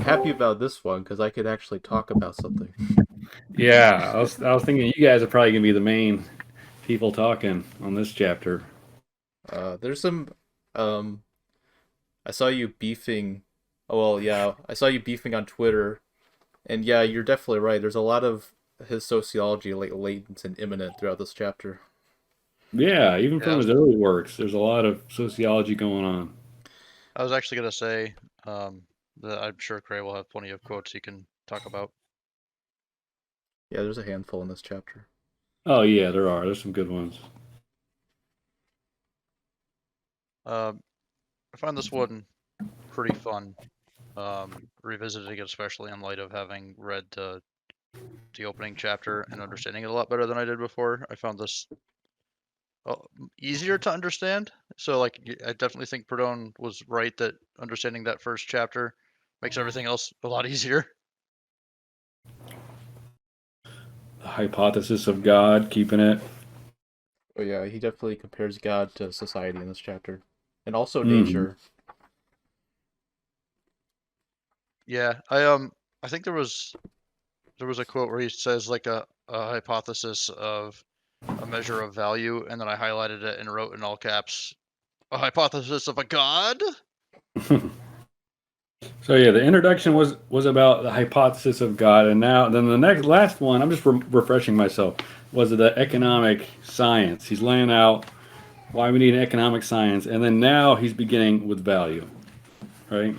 Happy about this one because I could actually talk about something. Yeah, I was thinking you guys are probably gonna be the main people talking on this chapter. There's some. Um, I saw you beefing. Oh well, yeah, I saw you beefing on Twitter, and yeah, you're definitely right. There's a lot of his sociology like latent and imminent throughout this chapter. Yeah, even Yeah, from his early works, there's a lot of sociology going on. I was actually gonna say um, that I'm sure Gray will have plenty of quotes he can talk about. Yeah, there's a handful in this chapter. Oh yeah, there are. There's some good ones. Um, I find this one pretty fun, revisiting it, especially in light of having read the opening chapter and understanding it a lot better than I did before. I found this uh, easier to understand. So, like, I definitely think Perdone was right that understanding that first chapter makes everything else a lot easier. The hypothesis of God, keeping it. Oh yeah, he definitely compares God to society in this chapter, and also Hmm. nature. Yeah, I think there was a quote where he says like a hypothesis of a measure of value, and then I highlighted it and wrote in all caps, a hypothesis of a god? So yeah, the introduction was about the hypothesis of God, and now then the next last one. I'm just refreshing myself. Was the economic science? He's laying out why we need an economic science, and then now he's beginning with value, right?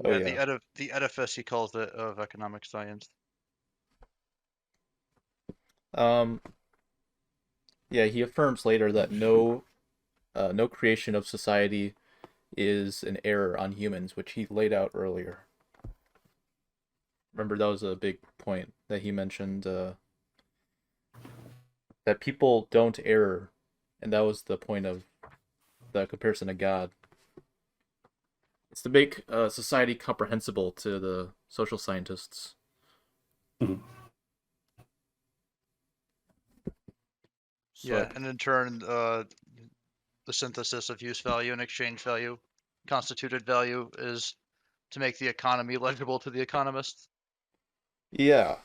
Oh Yeah, yeah. the edifice he calls it of economic science. Um. Yeah, he affirms later that no creation of society is an error on humans, which he laid out earlier. Remember, that was a big point that he mentioned that people don't err, and that was the point of the comparison to God. It's to make society comprehensible to the social scientists. Mhm. Yeah, But and in turn, the synthesis of use value and exchange value, constituted value, is to make the economy legible to the economists. yeah,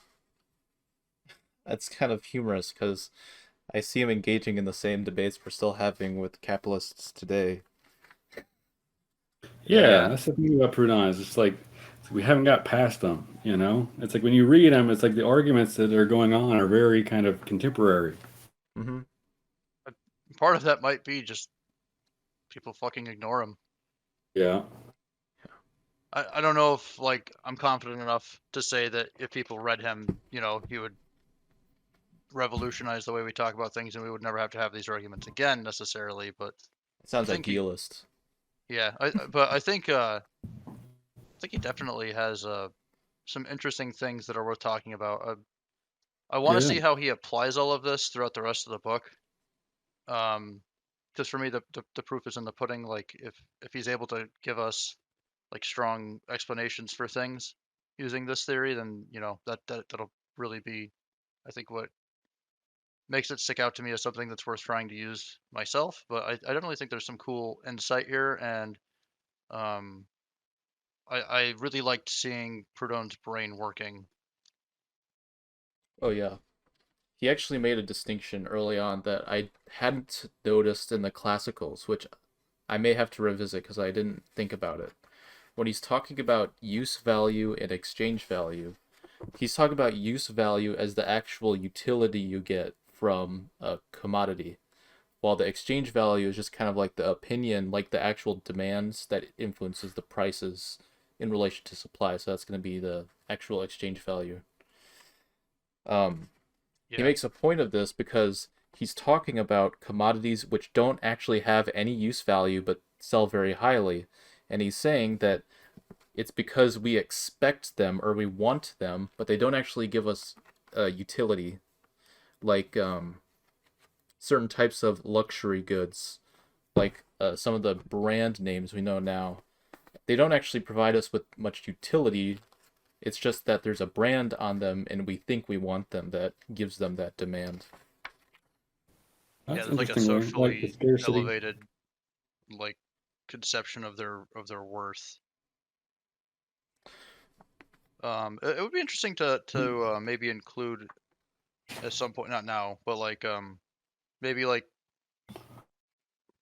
that's kind of humorous because I see him engaging in the same debates we're still having with capitalists today. Yeah, that's the thing about Proudhon. Is it's like we haven't got past them. You know, it's like when you read them, it's like the arguments that are going on are very kind of contemporary. Mm-hmm. But part of that might be just people fucking ignore him. Yeah. I don't know if like I'm confident enough to say that if people read him, he would revolutionize the way we talk about things and we would never have to have these arguments again necessarily. But It I sounds think he, idealist. yeah, but I think he definitely has some interesting things that are worth talking about. I want to Yeah. see how he applies all of this throughout the rest of the book. Um, just for me, the proof is in the pudding. Like if he's able to give us like strong explanations for things using this theory, then that'll really be, I think, what makes it stick out to me as something that's worth trying to use myself. But I definitely think there's some cool insight here, and um, I really liked seeing Proudhon's brain working. Oh yeah. He actually made a distinction early on that I hadn't noticed in the classicals, which I may have to revisit because I didn't think about it. When he's talking about use value and exchange value, he's talking about use value as the actual utility you get from a commodity, while the exchange value is just kind of like the opinion, like the actual demands that influences the prices in relation to supply. So that's going to be the actual exchange value. Um, he Yeah, makes a point of this because he's talking about commodities which don't actually have any use value but sell very highly. And he's saying that it's because we expect them or we want them, but they don't actually give us utility, like certain types of luxury goods, like some of the brand names we know now. They don't actually provide us with much utility. It's just that there's a brand on them and we think we want them that gives them that demand. yeah. That's There's like a interesting, right? Like the socially scarcity. elevated like conception of their worth. It would be interesting to maybe include at some point, not now, but like maybe like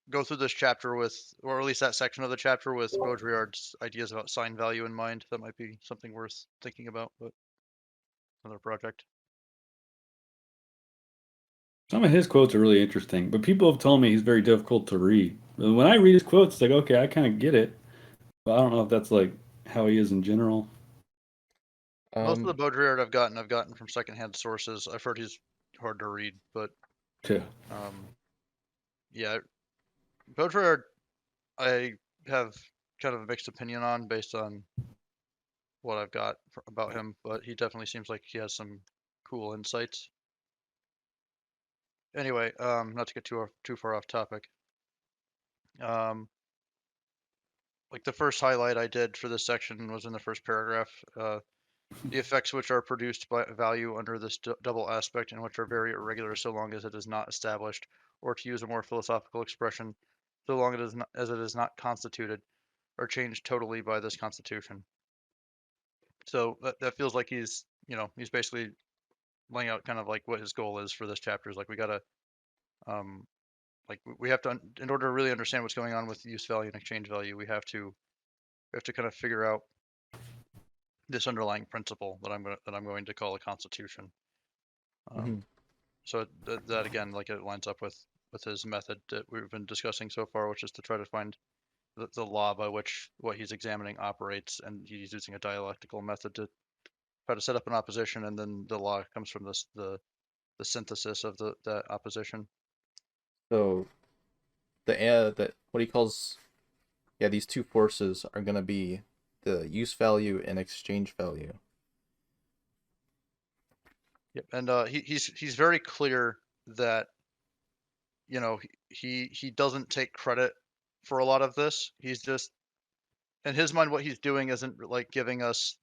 go through this chapter with, or at least that section of the chapter with Baudrillard's ideas about sign value in mind. That might be something worth thinking about, but another project. Some of his quotes are really interesting, but people have told me he's very difficult to read. When I read his quotes, it's like, okay, I kind of get it, but I don't know if that's like how he is in general. Most of the Um, Baudrillard I've gotten from secondhand sources. I've heard he's hard to read, but Yeah. um, yeah, Baudrillard I have kind of a mixed opinion on based on what I've got about him, but he definitely seems like he has some cool insights. Anyway, not to get too far off topic. Um, like the first highlight I did for this section was in the first paragraph. The effects which are produced by value under this double aspect and which are very irregular so long as it is not established, or to use a more philosophical expression, so long as it is not constituted, are changed totally by this constitution. So that feels like he's basically laying out kind of like what his goal is for this chapter. Is like we gotta um, we have to, in order to really understand what's going on with use value and exchange value, we have to kind of figure out this underlying principle that I'm going to call a constitution. Um, mhm. so that again, like it lines up with his method that we've been discussing so far, which is to try to find the law by which what he's examining operates, and he's using a dialectical method to try to set up an opposition, and then the law comes from the synthesis of that opposition. So the what he calls, yeah, these two forces are gonna be the use value and exchange value. Yep, and he's very clear that he doesn't take credit for a lot of this. He's just, in his mind, what he's doing isn't like giving us,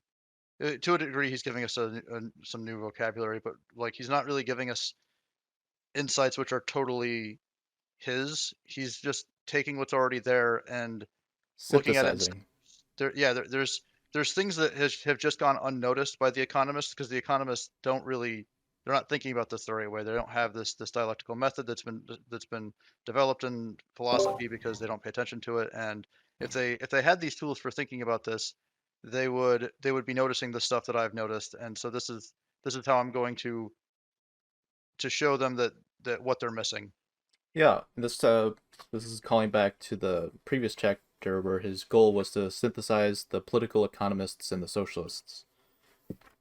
to a degree, he's giving us some new vocabulary, but like he's not really giving us insights which are totally his. He's just taking what's already there and looking at it and Synthesizing. there's things that have just gone unnoticed by the economists because the economists don't really, they're not thinking about this the right way. They don't have this dialectical method that's been developed in philosophy because they don't pay attention to it. And if they had these tools for thinking about this, they would be noticing the stuff that I've noticed. And so this is how I'm going to show them that what they're missing. Yeah, this is calling back to the previous chapter where his goal was to synthesize the political economists and the socialists.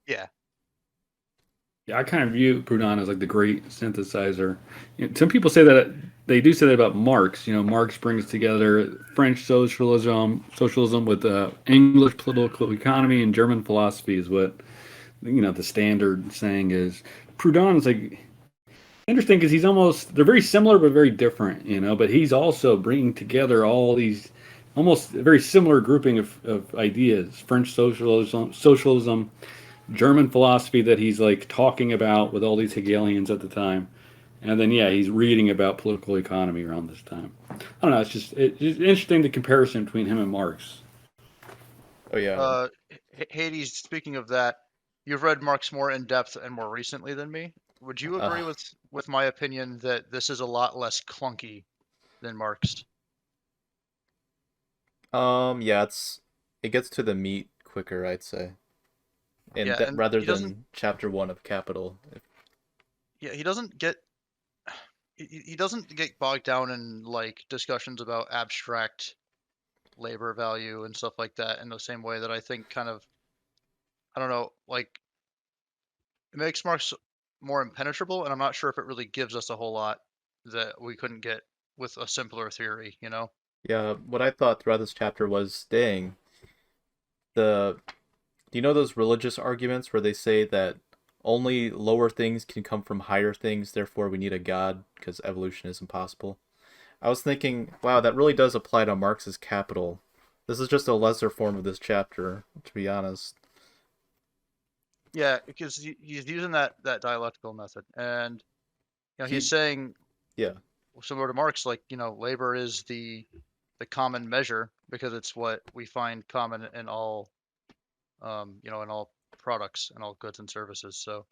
Yeah. Yeah, I kind of view Proudhon as like the great synthesizer. Some people say that they do say that about Marx. Marx brings together French socialism with English political economy and German philosophy is what the standard saying is. Proudhon is like interesting because they're very similar but very different. But he's also bringing together all these almost a very similar grouping of ideas: French socialism, German philosophy that he's like talking about with all these Hegelians at the time. And then, yeah, he's reading about political economy around this time. I don't know. It's interesting the comparison between him and Marx. Oh yeah. Uh, Hades, speaking of that, you've read Marx more in depth and more recently than me. Would you Uh, agree with my opinion that this is a lot less clunky than Marx? yeah, it gets to the meat quicker, I'd say, and Yeah, that and rather he doesn't. than chapter one of Capital. Yeah, he doesn't get bogged down in like discussions about abstract labor value and stuff like that in the same way that I think kind of, I don't know, like it makes Marx more impenetrable, and I'm not sure if it really gives us a whole lot that we couldn't get with a simpler theory, you know? Yeah, what I thought throughout this chapter was, dang, the do you know those religious arguments where they say that only lower things can come from higher things, therefore we need a god because evolution is impossible? I was thinking, wow, that really does apply to Marx's Capital. This is just a lesser form of this chapter, to be honest. Yeah, because he's using that dialectical method, and he's He, saying yeah, similar to Marx, like labor is the common measure because it's what we find common in all in all products and all goods and services. So,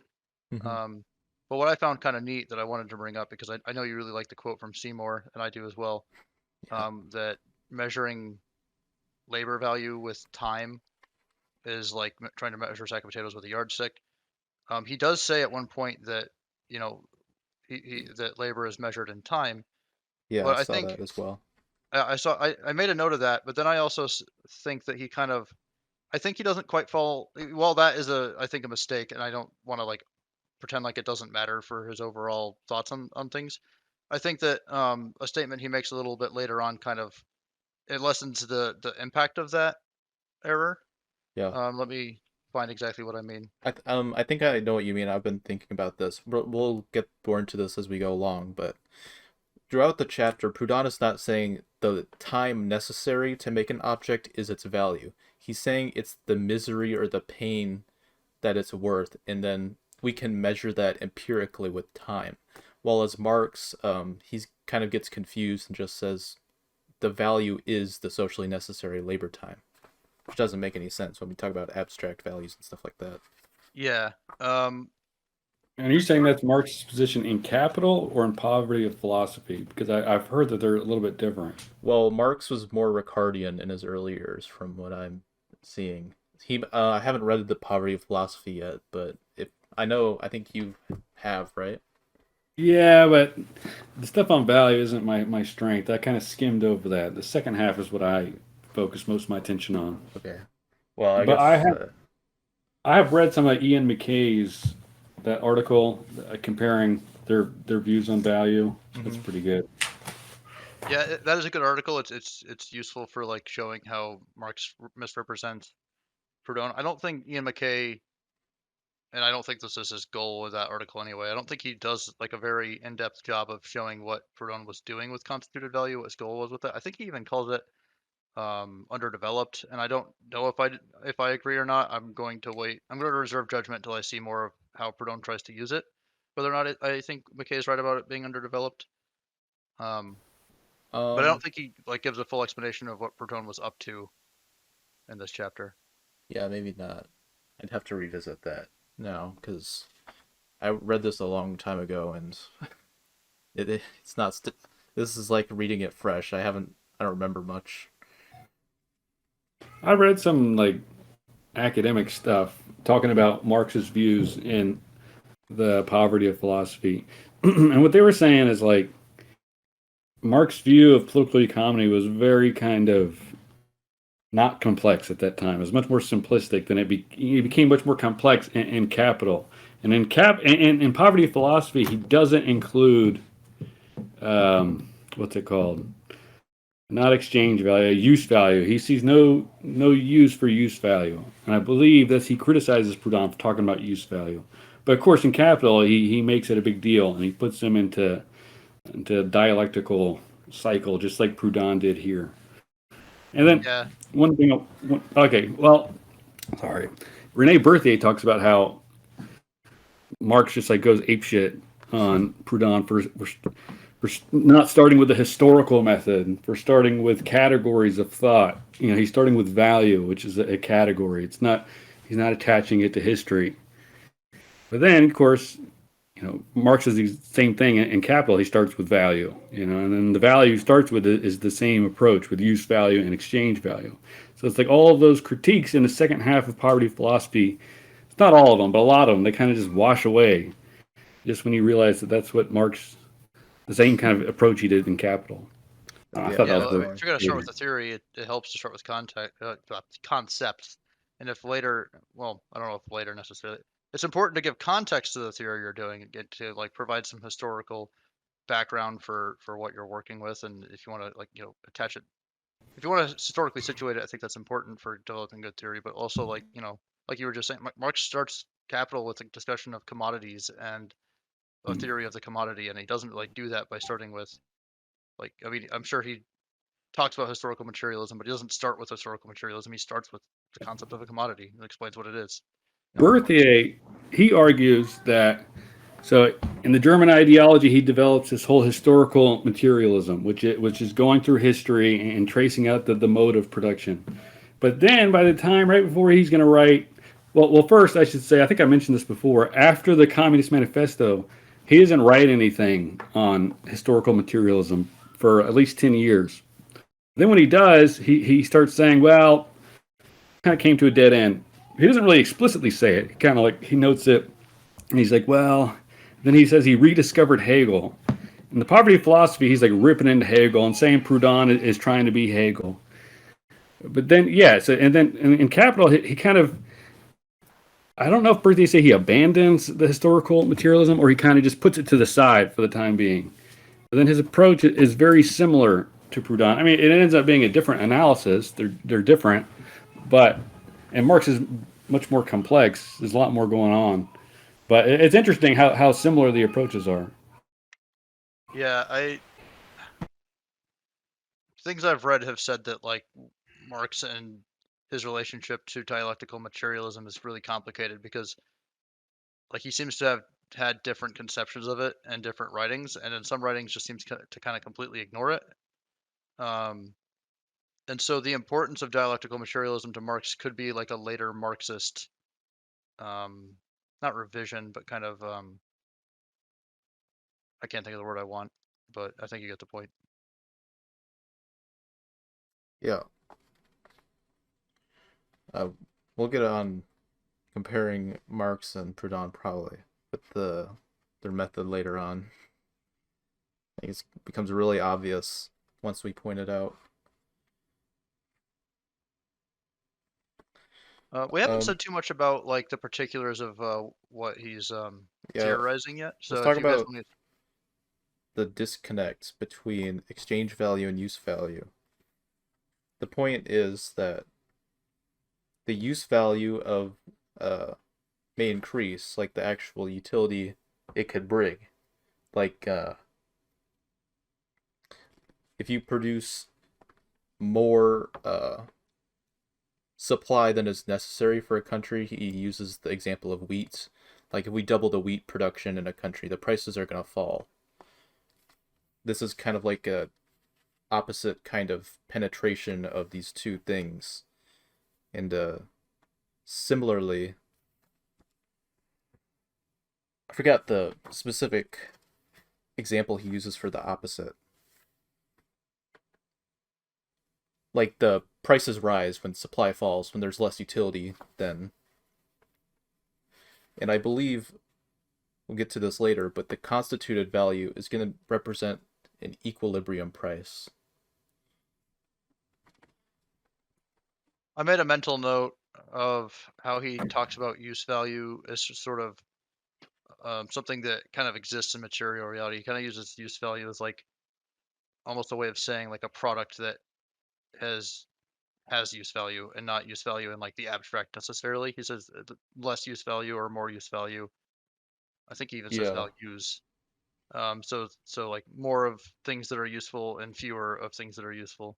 Hmm. um, but what I found kind of neat that I wanted to bring up, because I know you really like the quote from Seymour, and I do as well, Yeah. that measuring labor value with time is like trying to measure a sack of potatoes with a yardstick. He does say at one point that, you know, that labor is measured in time, Yeah, I but I saw think that as well. I made a note of that, but then I also think that he kind of, I think he doesn't quite fall. Well, that is I think a mistake, and I don't want to like pretend like it doesn't matter for his overall thoughts on things. I think that a statement he makes a little bit later on kind of it lessens the impact of that error. Yeah. Let me find exactly what I mean. I think I know what you mean. I've been thinking about this. We'll get more into this as we go along, but throughout the chapter, Proudhon is not saying the time necessary to make an object is its value. He's saying it's the misery or the pain that it's worth, and then we can measure that empirically with time. While as Marx, he's kind of gets confused and just says the value is the socially necessary labor time, which doesn't make any sense when we talk about abstract values and stuff like that. Yeah. Um, And are you saying that's Marx's position in Capital or in Poverty of Philosophy? Because I've heard that they're a little bit different. Well, Marx was more Ricardian in his early years, from what I'm seeing. I haven't read The Poverty of Philosophy yet, but if I know, I think you have, right? Yeah, but the stuff on value isn't my strength. I kind of skimmed over that. The second half is what I focus most of my attention on. Okay. Well, I But guess. I have read some of Ian McKay's that article comparing their views on value. That's Mhm. pretty good. yeah, that is a good article. It's useful for like showing how Marx misrepresents Proudhon. I don't think Ian McKay, and I don't think this is his goal with that article anyway. I don't think he does like a very in-depth job of showing what Proudhon was doing with constituted value, what his goal was with it. I think he even calls it underdeveloped, and I don't know if I agree or not. I'm going to wait. I'm going to reserve judgment until I see more of how Proudhon tries to use it. Whether or not I think McKay is right about it being underdeveloped. Um, but I don't Um. think he like gives a full explanation of what Proudhon was up to in this chapter. Yeah, maybe not. I'd have to revisit that now because I read this a long time ago, and it's not. This is like reading it fresh. I haven't. I don't remember much. I read some like academic stuff talking about Marx's views in the Poverty of Philosophy, and what they were saying is like Marx's view of political economy was very kind of not complex at that time. It was much more simplistic than it became much more complex in Capital. And in Poverty of Philosophy, he doesn't include what's it called? Not exchange value, use value. He sees no use for use value, and I believe that he criticizes Proudhon for talking about use value. But of course, in Capital, he makes it a big deal, and he puts them into a dialectical cycle, just like Proudhon did here. And then Yeah, one thing, okay, well, sorry, Rene Berthier talks about how Marx just like goes apeshit on Proudhon for not starting with the historical method, for starting with categories of thought. You know, he's starting with value, which is a category. It's not he's not attaching it to history. But then, of course, you know, Marx does the same thing in Capital. He starts with value, you know, and then the value he starts with is the same approach with use value and exchange value. So it's like all of those critiques in the second half of Poverty Philosophy. It's not all of them, but a lot of them. They kind of just wash away just when you realize that that's what Marx, the same kind of approach he did in Capital. I Yeah, thought yeah. that yeah, was Well, very. if you're gonna start with the theory, it helps to start with concepts, and if later, well, I don't know if later necessarily. It's important to give context to the theory you're doing and get to like provide some historical background for what you're working with, and if you want to like attach it, if you want to historically situate it, I think that's important for developing good theory. But also like you were just saying, Marx starts Capital with a discussion of commodities and a theory of the commodity, and he doesn't like do that by starting with like I mean I'm sure he talks about historical materialism, but he doesn't start with historical materialism. He starts with the concept of a commodity and explains what it is and what it works. Berthier, he argues that so in the German ideology, he develops this whole historical materialism, which is going through history and tracing out the mode of production. But then, by the time right before he's going to write Well, first I should say I think I mentioned this before. After the Communist Manifesto, he doesn't write anything on historical materialism for at least 10 years. Then when he does, he starts saying, well, kind of came to a dead end. He doesn't really explicitly say it. He kind of like he notes it, and he's like, well. Then he says he rediscovered Hegel. In the poverty philosophy, he's like ripping into Hegel and saying Proudhon is trying to be Hegel. But then, yeah, so, and then in Capital, he kind of, I don't know if they say he abandons the historical materialism or he kind of just puts it to the side for the time being. But then his approach is very similar to Proudhon. I mean, it ends up being a different analysis. They're different, but and Marx is much more complex. There's a lot more going on. But it's interesting how similar the approaches are. Yeah, things I've read have said that like Marx and his relationship to dialectical materialism is really complicated because like he seems to have had different conceptions of it and different writings, and in some writings just seems to kind of completely ignore it. Um, and so the importance of dialectical materialism to Marx could be like a later Marxist, um, not revision, but kind of I can't think of the word I want, but I think you get the point. Yeah. Uh, we'll get on comparing Marx and Proudhon probably with their method later on. I think it becomes really obvious once we point it out. We haven't Um, said too much about like the particulars of what he's yeah, theorizing yet. let's So talk if you guys about want to, the disconnect between exchange value and use value. The point is that the use value of may increase, like the actual utility it could bring. Like if you produce more supply than is necessary for a country, he uses the example of wheat. Like if we double the wheat production in a country, the prices are going to fall. This is kind of like a opposite kind of penetration of these two things. And similarly, I forgot the specific example he uses for the opposite. Like the prices rise when supply falls, when there's less utility, then. And I believe we'll get to this later, but the constituted value is going to represent an equilibrium price. I made a mental note of how he talks about use value as just sort of something that kind of exists in material reality. He kind of uses use value as like almost a way of saying like a product that has has use value and not use value in like the abstract necessarily. He says less use value or more use value. I think he even says Yeah, values. So like more of things that are useful and fewer of things that are useful.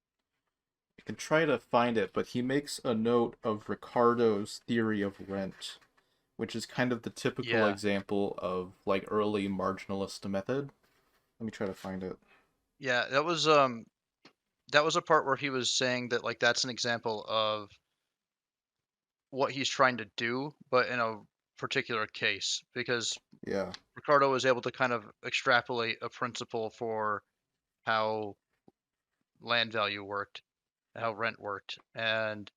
I can try to find it, but he makes a note of Ricardo's theory of rent, which is kind of the typical Yeah, example of like early marginalist method. Let me try to find it. yeah. That was a part where he was saying that like that's an example of what he's trying to do, but in a particular case because Yeah, Ricardo was able to kind of extrapolate a principle for how land value worked, how rent worked, and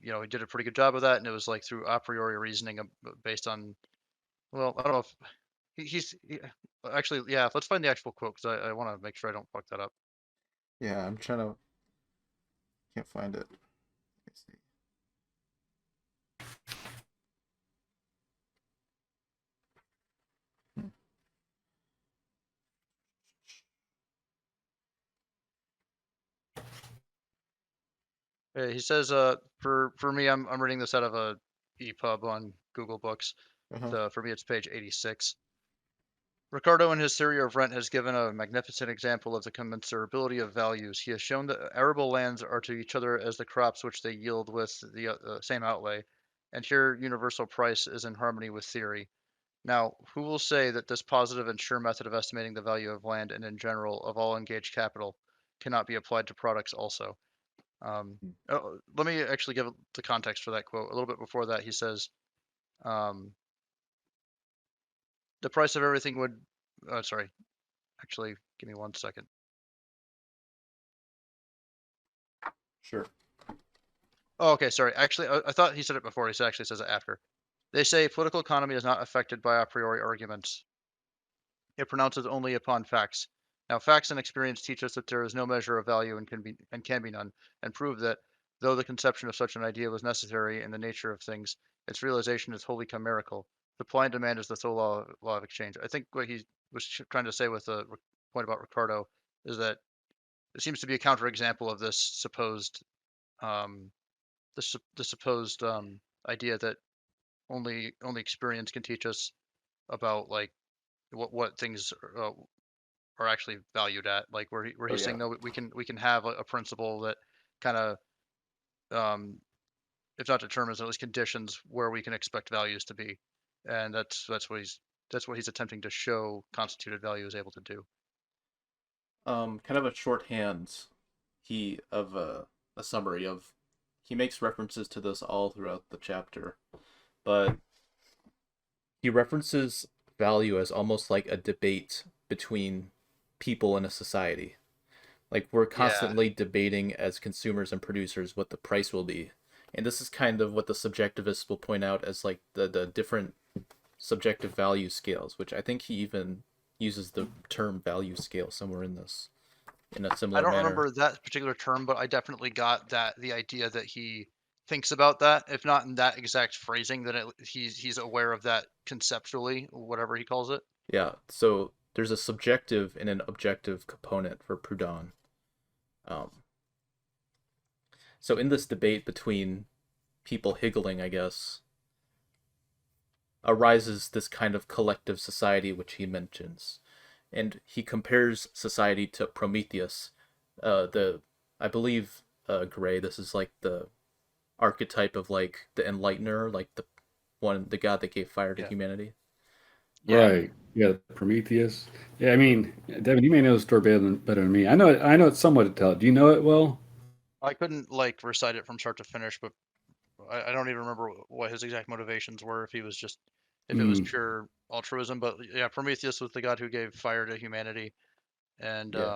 he did a pretty good job of that. And it was like through a priori reasoning based on, well, I don't know if actually, yeah. Let's find the actual quote because I want to make sure I don't fuck that up. yeah. I'm trying to can't find it. Let me see. Hmm. He says, for me, I'm reading this out of a EPUB on Google Books. Uh-huh. So for me, it's page 86. Ricardo in his theory of rent has given a magnificent example of the commensurability of values. He has shown that arable lands are to each other as the crops which they yield with the same outlay, and here universal price is in harmony with theory. Now, who will say that this positive and sure method of estimating the value of land and in general of all engaged capital cannot be applied to products also? Let me actually give the context for that quote. A little bit before that, he says, um, "The price of everything would." Sorry, actually, give me 1 second. Sure. Oh, okay, sorry. Actually, I thought he said it before. Actually says it after. They say political economy is not affected by a priori arguments. It pronounces only upon facts. Now, facts and experience teach us that there is no measure of value and can be none, and prove that though the conception of such an idea was necessary in the nature of things, its realization is wholly chimerical. Supply and demand is the sole law of exchange. I think what he was trying to say with the point about Ricardo is that it seems to be a counterexample of this supposed um, the supposed idea that only experience can teach us about like what things are actually valued at. Like where Oh he's yeah. saying no, we can have a principle that kind of um, if not determines at least conditions where we can expect values to be, and that's what he's attempting to show constituted value is able to do. Kind of a shorthand he of a summary of he makes references to this all throughout the chapter, but he references value as almost like a debate between people in a society. Like we're Yeah, constantly debating as consumers and producers what the price will be. And this is kind of what the subjectivists will point out as like the different subjective value scales, which I think he even uses the term value scale somewhere in this in a I similar don't manner. remember that particular term, but I definitely got that the idea that he thinks about that, if not in that exact phrasing, then he's aware of that conceptually, whatever he calls it. Yeah, so there's a subjective and an objective component for Proudhon. Um, so in this debate between people higgling, I guess, arises this kind of collective society which he mentions, and he compares society to Prometheus. The I believe Gray. This is like the archetype of like the enlightener, like the god that gave fire to Yeah. humanity. Yeah. Right. Yeah, Prometheus. Yeah, I mean, Devin, you may know the story better than me. I know it somewhat to tell it. Do you know it well? I couldn't like recite it from start to finish, but I don't even remember what his exact motivations were. If it was Mm. pure altruism, but yeah, Prometheus was the god who gave fire to humanity, and Yeah,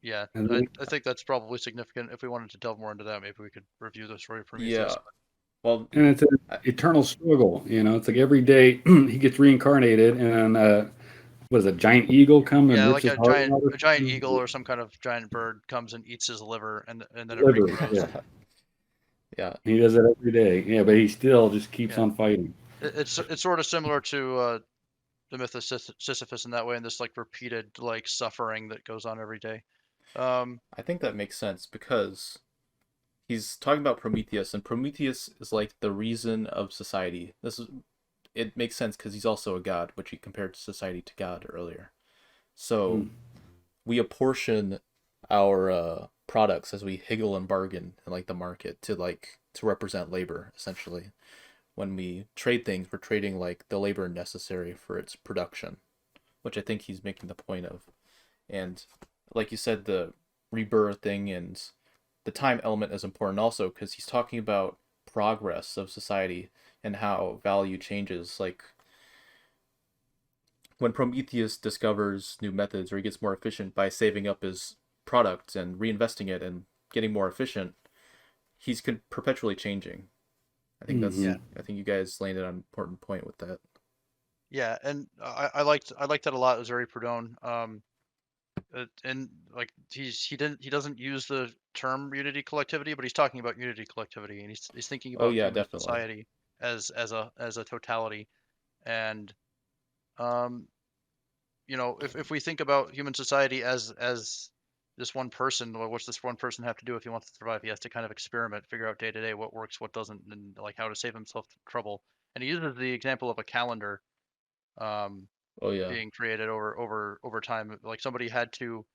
yeah, And I then, I think that's probably significant. If we wanted to delve more into that, maybe we could review the story of yeah. Prometheus. Well, and it's an I, eternal struggle. It's like every day he gets reincarnated, and what is it, a giant eagle come and Yeah, rips like his a heart giant out? Or a giant something? eagle or some kind of giant bird comes and eats his liver, and then it Liver. regrows. Yeah, yeah, he does it every day. Yeah, but he still just keeps Yeah, on fighting. it's sort of similar to the myth of Sisyphus in that way, and this like repeated like suffering that goes on every day. Um, I think that makes sense because he's talking about Prometheus, and Prometheus is like the reason of society. This is it makes sense because he's also a god, which he compared society to God earlier. So Mm. we apportion our products as we higgle and bargain in like the market to represent labor essentially. When we trade things, we're trading like the labor necessary for its production, which I think he's making the point of. And like you said, the rebirthing and the time element is important also because he's talking about progress of society and how value changes. Like when Prometheus discovers new methods or he gets more efficient by saving up his product and reinvesting it and getting more efficient, he's perpetually changing. I think that's yeah, Hmm. I think you guys landed on an important point with that. yeah, and I liked that a lot. It was very Proudhon. And like he doesn't use the term unity collectivity, but he's talking about unity collectivity, and he's thinking Oh about yeah, human definitely. society as a totality. And um, if we think about human society as this one person, well, what's this one person have to do if he wants to survive? He has to kind of experiment, figure out day to day what works, what doesn't, and like how to save himself trouble. And he uses the example of a calendar um, Oh yeah. being created over time. Like somebody had to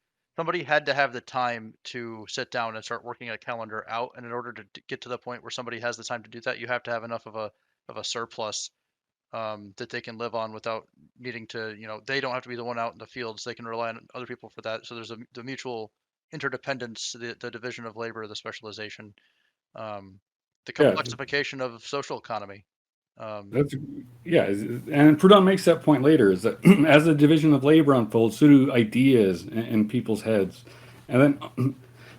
have the time to sit down and start working a calendar out. And in order to get to the point where somebody has the time to do that, you have to have enough of a surplus that they can live on without needing to. They don't have to be the one out in the fields. They can rely on other people for that. So there's the mutual interdependence, the division of labor, the specialization, um, the Yeah, complexification of social economy. Um, that's yeah, and Proudhon makes that point later is that as the division of labor unfolds, so do ideas in people's heads, and then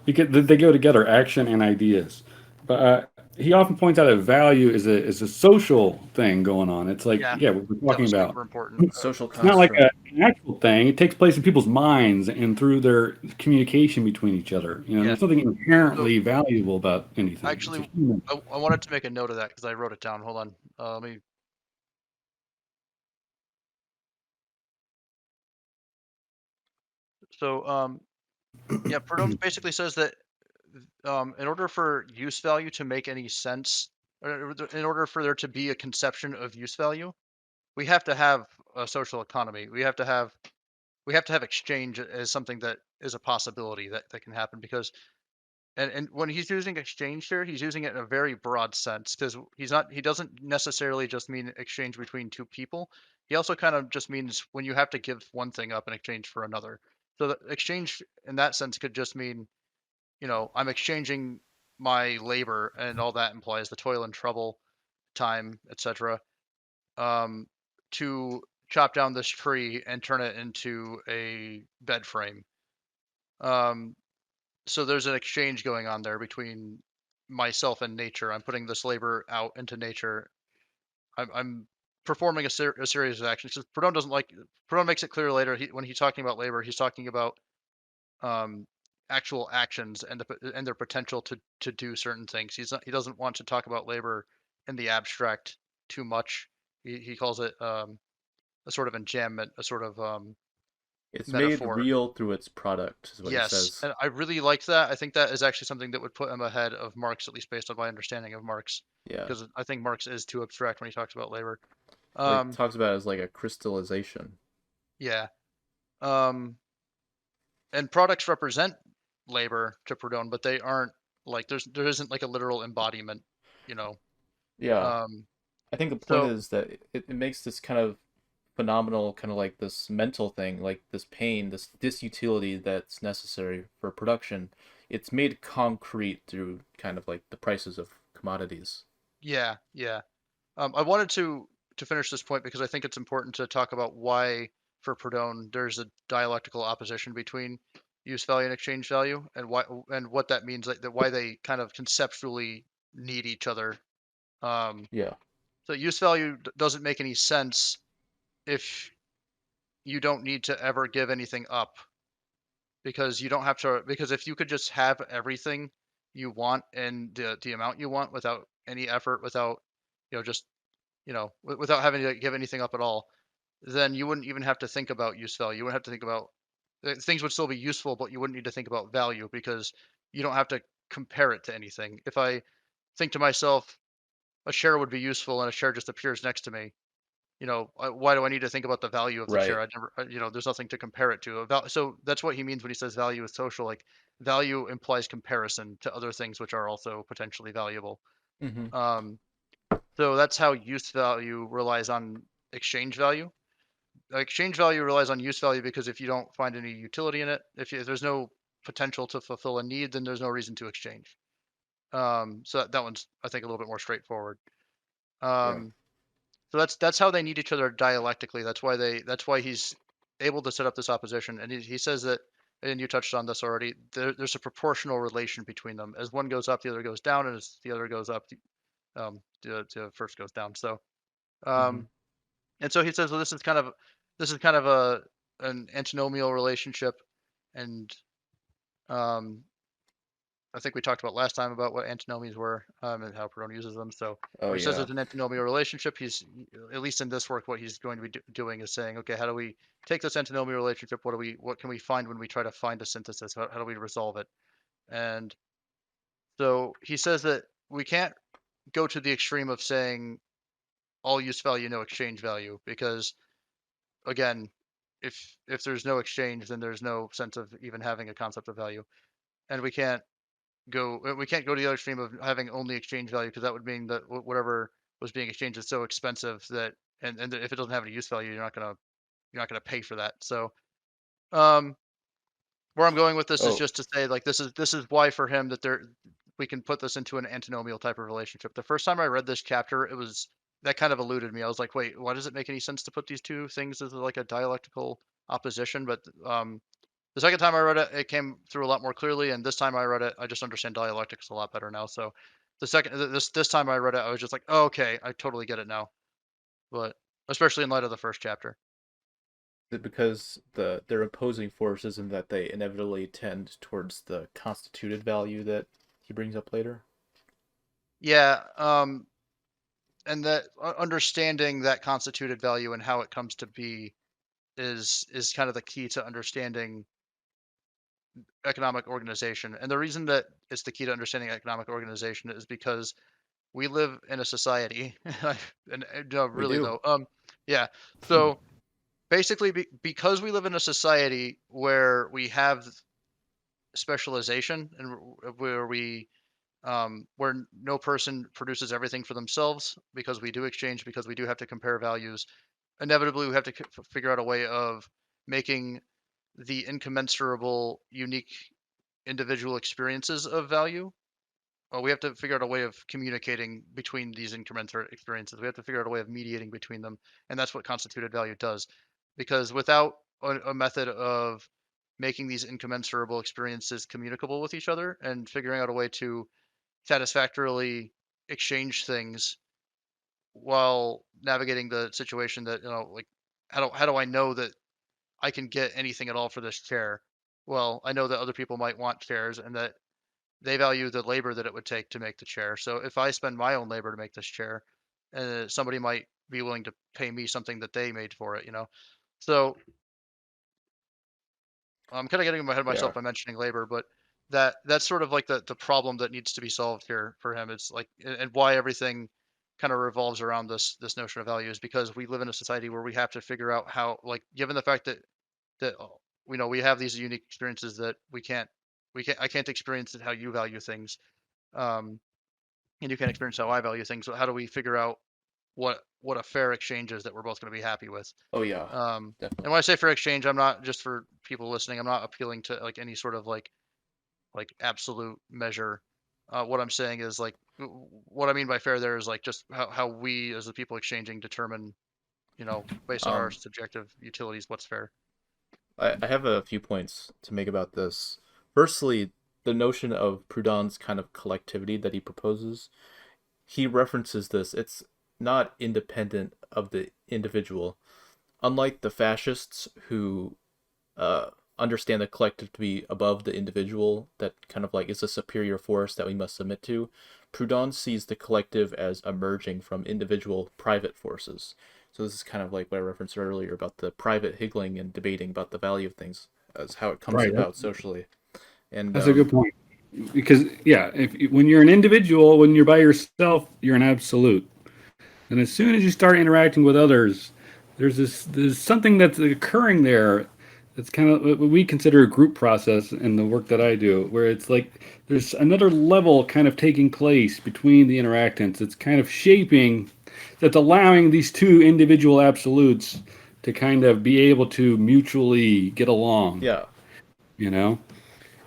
because they go together, action and ideas. But he often points out that value is a social thing going on. It's like yeah, yeah, what we're that talking was about. super important. Social It's not like construct. an actual thing. It takes place in people's minds and through their communication between each other. You know, Yeah. there's nothing So inherently valuable about anything. It's actually, a human. I wanted to make a note of that because I wrote it down. Hold on. Let me. So yeah, Proudhon basically says that in order for use value to make any sense, or in order for there to be a conception of use value, we have to have a social economy. We have to have exchange as something that is a possibility that can happen because and when he's using exchange here, he's using it in a very broad sense because he doesn't necessarily just mean exchange between two people. He also kind of just means when you have to give one thing up in exchange for another. So the exchange in that sense could just mean, I'm exchanging my labor and all that implies the toil and trouble, time, etc. Um, to chop down this tree and turn it into a bed frame. Um, so there's an exchange going on there between myself and nature. I'm putting this labor out into nature. I'm performing a series of actions. 'Cause Proudhon makes it clear later when he's talking about labor, he's talking about um, actual actions and their potential to do certain things. He doesn't want to talk about labor in the abstract too much. He calls it a sort of enjambment, a sort of It's made metaphor. real through its product, is what he Yes, says. and I really like that. I think that is actually something that would put him ahead of Marx, at least based on my understanding of Marx, Yeah. because I think Marx is too abstract when he talks about labor. Well, he Um, talks about it as like a crystallization. yeah. Um, and products represent labor to Proudhon, but they aren't like there isn't like a literal embodiment, you know. Yeah. Um, I think the point so is that it makes this kind of phenomenal, kind of like this mental thing, like this pain, this disutility that's necessary for production. It's made concrete through kind of like the prices of commodities. yeah, yeah. I wanted to finish this point because I think it's important to talk about why, for Proudhon, there's a dialectical opposition between use value and exchange value, and what that means, like that why they kind of conceptually need each other. Um, Yeah. so use value doesn't make any sense if you don't need to ever give anything up because you don't have to because if you could just have everything you want and the amount you want without any effort, without just without having to give anything up at all, then you wouldn't even have to think about use value. You wouldn't have to think about things would still be useful, but you wouldn't need to think about value because you don't have to compare it to anything. If I think to myself, a share would be useful and a share just appears next to me, why do I need to think about the value of the share? Right. I never, there's nothing to compare it to. So that's what he means when he says value is social. Like value implies comparison to other things which are also potentially valuable. Mm-hmm. Um, so that's how use value relies on exchange value. Exchange value relies on use value because if you don't find any utility in it, if there's no potential to fulfill a need, then there's no reason to exchange. So that one's I think a little bit more straightforward. Yeah. Um, so that's how they need each other dialectically. That's why he's able to set up this opposition, and he says that, and you touched on this already. There's a proportional relation between them. As one goes up, the other goes down, and as the other goes up, the first goes down. So Mm-hmm. um, and so he says, well, this is kind of an antinomial relationship, and um, I think we talked about last time about what antinomies were and how Perone uses them. So Oh when he says yeah. it's an antinomial relationship, he's at least in this work, what he's going to be doing is saying, okay, how do we take this antinomial relationship? What can we find when we try to find a synthesis? How do we resolve it? And so he says that we can't go to the extreme of saying all use value, no exchange value, because again, if there's no exchange, then there's no sense of even having a concept of value, and we can't go to the other extreme of having only exchange value because that would mean that whatever was being exchanged is so expensive that and if it doesn't have any use value, you're not gonna pay for that. So um, Where I'm going with this is Oh, just to say, like, this is why for him that we can put this into an antinomial type of relationship. The first time I read this chapter, it was that kind of eluded me. I was like, wait, why does it make any sense to put these two things as like a dialectical opposition? But the second time I read it, it came through a lot more clearly, and this time I read it, I just understand dialectics a lot better now. So this time I read it, I was just like, oh, okay, I totally get it now. But especially in light of the first chapter. because their opposing forces and that they inevitably tend towards the constituted value that he brings up later. Yeah, and that understanding that constituted value and how it comes to be is kind of the key to understanding economic organization. And the reason that it's the key to understanding economic organization is because we live in a society, and no, We really do. though, yeah. So basically, because we live in a society where we have specialization and where where no person produces everything for themselves, because we do exchange, because we do have to compare values, inevitably we have to figure out a way of making the incommensurable unique individual experiences of value. Well, we have to figure out a way of communicating between these incommensurate experiences. We have to figure out a way of mediating between them, and that's what constituted value does. Because without a method of making these incommensurable experiences communicable with each other and figuring out a way to satisfactorily exchange things while navigating the situation, that like, how do I know that I can get anything at all for this chair? Well, I know that other people might want chairs and that they value the labor that it would take to make the chair. So if I spend my own labor to make this chair, somebody might be willing to pay me something that they made for it. So I'm kind of getting ahead of Yeah. myself by mentioning labor, but that's sort of like the problem that needs to be solved here for him. It's like, and why everything kind of revolves around this notion of value is because we live in a society where we have to figure out how, like, given the fact that we have these unique experiences that we can't I can't experience it how you value things, um, and you can't experience how I value things. So how do we figure out what a fair exchange is that we're both going to be happy with? Oh yeah, And when definitely. I say fair exchange, I'm not, just for people listening, I'm not appealing to like any sort of like absolute measure. What I'm saying is like what I mean by fair there is like just how we as the people exchanging determine, based on our Um, subjective utilities, what's fair. I have a few points to make about this. Firstly, the notion of Proudhon's kind of collectivity that he proposes. He references this. It's not independent of the individual. Unlike the fascists who uh, understand the collective to be above the individual, that kind of like is a superior force that we must submit to, Proudhon sees the collective as emerging from individual private forces. So this is kind of like what I referenced earlier about the private higgling and debating about the value of things as how it comes Right. about socially. And That's a good point. Because yeah, when you're an individual, when you're by yourself, you're an absolute. And as soon as you start interacting with others, there's something that's occurring there. It's kind of what we consider a group process in the work that I do, where it's like there's another level kind of taking place between the interactants. It's kind of shaping, that's allowing these two individual absolutes to kind of be able to mutually get along. yeah, You know,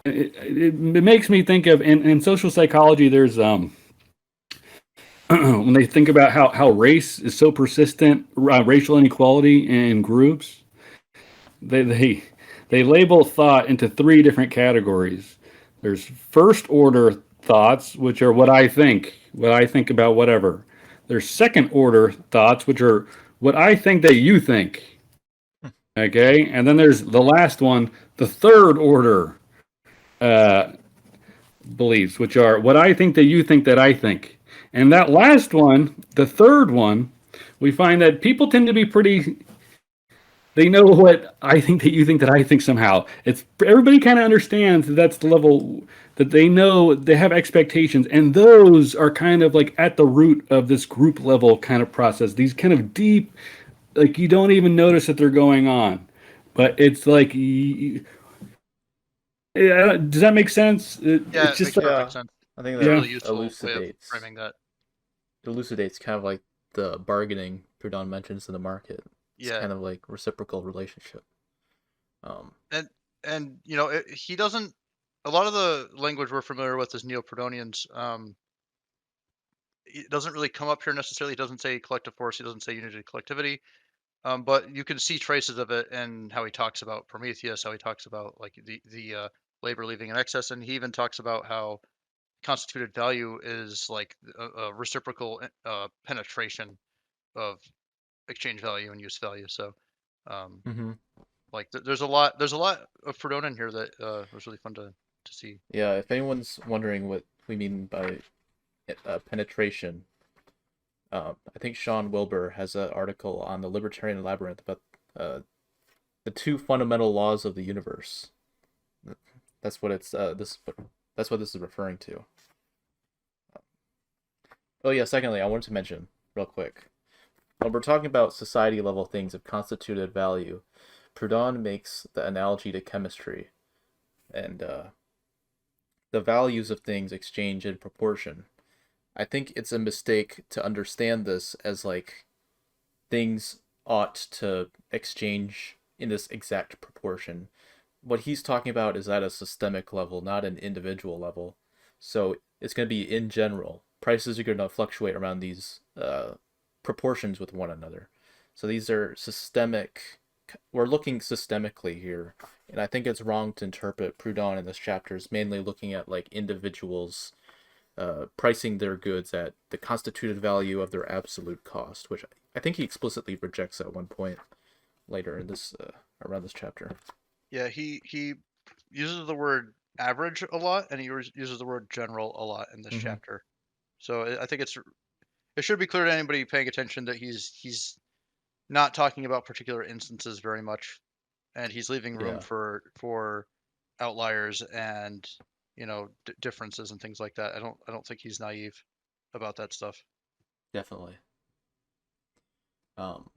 it makes me think of in social psychology. There's when they think about how race is so persistent, racial inequality in groups, they, they they label thought into three different categories. There's first order thoughts, which are what I think about whatever. There's second order thoughts, which are what I think that you think. Okay, and then there's the last one, the third order uh, beliefs, which are what I think that you think that I think. And that last one, the third one, we find that people tend to be pretty. They know what I think that you think that I think somehow. It's everybody kind of understands that that's the level that they know they have expectations, and those are kind of like at the root of this group level kind of process. These kind of deep, like you don't even notice that they're going on, but it's like does that make sense? Yeah, It's it just makes like, perfect yeah. sense. I think It's a that yeah. really useful way of elucidates framing that. elucidates kind of like the bargaining Proudhon mentions in the market. It's Yeah, kind of like reciprocal relationship. Um, and and he doesn't. A lot of the language we're familiar with as Neoprodonians, it doesn't really come up here necessarily. He doesn't say collective force. He doesn't say unity collectivity. But you can see traces of it in how he talks about Prometheus, how he talks about like the labor leaving in excess, and he even talks about how constituted value is like a reciprocal penetration of exchange value and use value. So, um, Hmm. like there's a lot of Frodona in here that was really fun to see. Yeah, if anyone's wondering what we mean by penetration, I think Sean Wilbur has an article on the Libertarian Labyrinth about uh, the two fundamental laws of the universe. That's what it's that's what this is referring to. Oh yeah, secondly, I wanted to mention real quick when we're talking about society level things of constituted value, Proudhon makes the analogy to chemistry and the values of things exchange in proportion. I think it's a mistake to understand this as like things ought to exchange in this exact proportion. What he's talking about is at a systemic level, not an individual level. So it's going to be in general. Prices are going to fluctuate around these proportions with one another. So these are systemic. We're looking systemically here, and I think it's wrong to interpret Proudhon in this chapter as mainly looking at like individuals pricing their goods at the constituted value of their absolute cost, which I think he explicitly rejects at one point later in this around this chapter. Yeah, he uses the word average a lot, and he uses the word general a lot in this Mm-hmm. chapter. So I think it should be clear to anybody paying attention that he's not talking about particular instances very much, and he's leaving room Yeah, for outliers and differences and things like that. I don't think he's naive about that stuff. definitely. Um,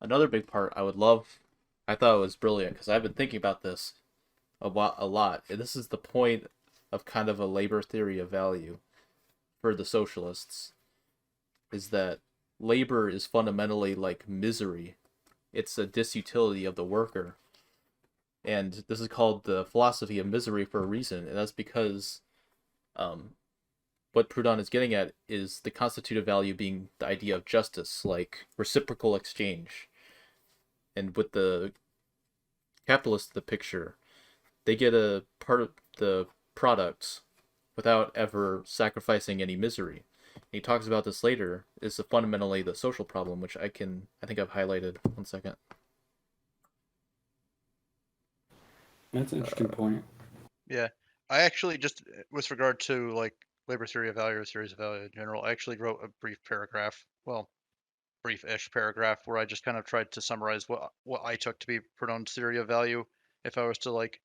Another big part I would love, I thought it was brilliant because I've been thinking about this a lot. And this is the point of kind of a labor theory of value for the socialists, is that labor is fundamentally like misery. It's a disutility of the worker. And this is called the philosophy of misery for a reason. And that's because um, what Proudhon is getting at is the constitutive value being the idea of justice, like reciprocal exchange. And with the capitalists of the picture, they get a part of the product without ever sacrificing any misery. And he talks about this later. Is fundamentally the social problem, which I think I've highlighted. 1 second. That's an interesting point. Yeah, I actually just with regard to like labor theory of value or theories of value in general, I actually wrote a brief paragraph. Well, brief-ish paragraph where I just kind of tried to summarize what I took to be Proudhon's theory of value. If I was to like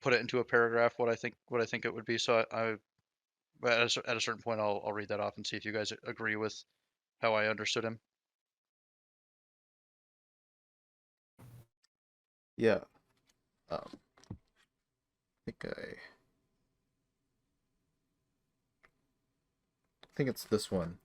put it into a paragraph, what I think it would be. So but at a certain point, I'll read that off and see if you guys agree with how I understood him. Yeah. I think it's this one.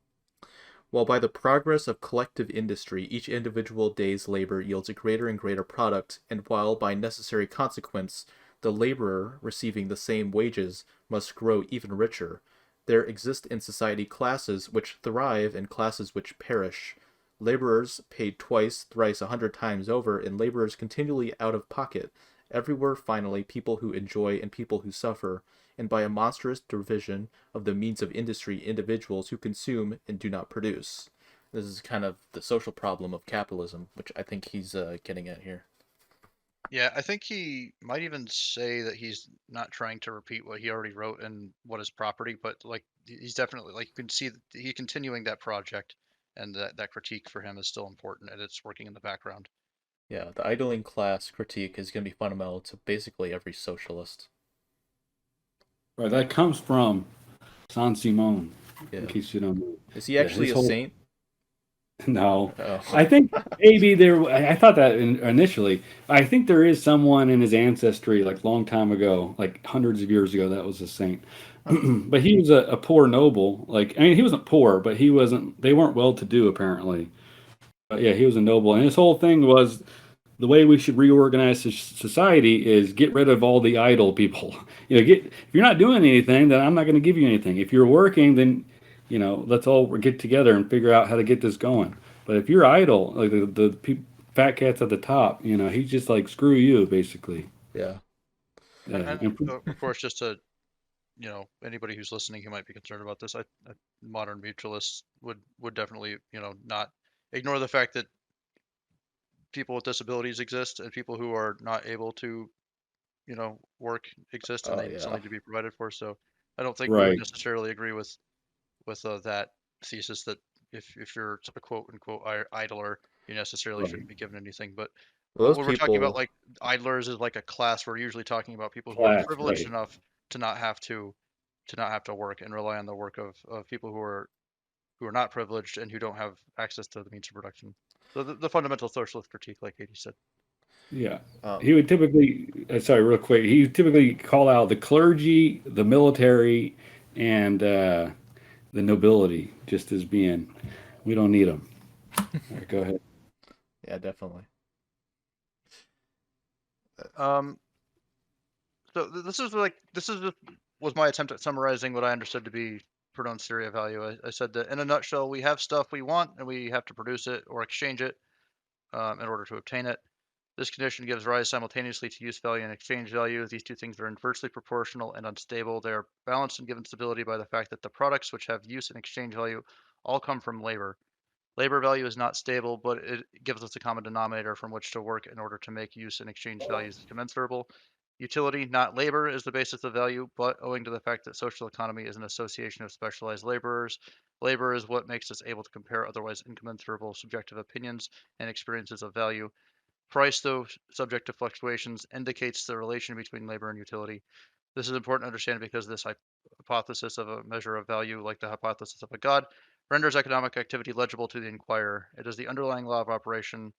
While by the progress of collective industry each individual day's labor yields a greater and greater product, and while by necessary consequence the laborer receiving the same wages must grow even richer, there exist in society classes which thrive and classes which perish. Laborers paid twice, thrice, 100 times over, and laborers continually out of pocket. Everywhere, finally, people who enjoy and people who suffer, and by a monstrous division of the means of industry, individuals who consume and do not produce. This is kind of the social problem of capitalism, which I think he's getting at here. Yeah, I think he might even say that he's not trying to repeat what he already wrote in What is Property, but like he's definitely like you can see that he continuing that project, and that critique for him is still important and it's working in the background. Yeah, the idling class critique is going to be fundamental to basically every socialist. Right, that comes from Saint Simon, in Yeah. case you don't know. Is he Yeah, actually his a whole saint? no. Oh. I think maybe there. I thought that initially. I think there is someone in his ancestry, like long time ago, like hundreds of years ago, that was a saint. Huh. But he was a poor noble. Like I mean, he wasn't poor, but he wasn't. They weren't well to do apparently. But yeah, he was a noble, and his whole thing was the way we should reorganize society is get rid of all the idle people. Get if you're not doing anything, then I'm not going to give you anything. If you're working, then let's all get together and figure out how to get this going. But if you're idle, like fat cats at the top, he's just like screw you, basically. Yeah. Yeah, And of course, just to anybody who's listening who might be concerned about this, modern mutualists would definitely not ignore the fact that people with disabilities exist and people who are not able to work exist and Oh they still yeah. need to be provided for. So I don't think we would right. necessarily agree with that thesis that if you're a quote unquote idler, you necessarily Right. shouldn't be given anything. But Well, those when we're talking about people. like idlers as like a class, we're usually talking about people who are Class, privileged right. enough to not have to work and rely on the work of people who are not privileged and who don't have access to the means of production. So the fundamental socialist critique, like Katie said. Yeah. Um. He would typically, sorry, real quick, he would typically call out the clergy, the military, and the nobility just as being, we don't need them. All right, go ahead. Yeah, definitely. Um, so this is just was my attempt at summarizing what I understood to be Proudhon's theory of value. I said that in a nutshell, we have stuff we want and we have to produce it or exchange it in order to obtain it. This condition gives rise simultaneously to use value and exchange value. These two things are inversely proportional and unstable. They are balanced and given stability by the fact that the products which have use and exchange value all come from labor. Labor value is not stable, but it gives us a common denominator from which to work in order to make use and exchange values commensurable. Utility, not labor, is the basis of value, but owing to the fact that social economy is an association of specialized laborers, labor is what makes us able to compare otherwise incommensurable subjective opinions and experiences of value. Price, though subject to fluctuations, indicates the relation between labor and utility. This is important to understand because this hypothesis of a measure of value, like the hypothesis of a god, renders economic activity legible to the inquirer. It is the underlying law of operation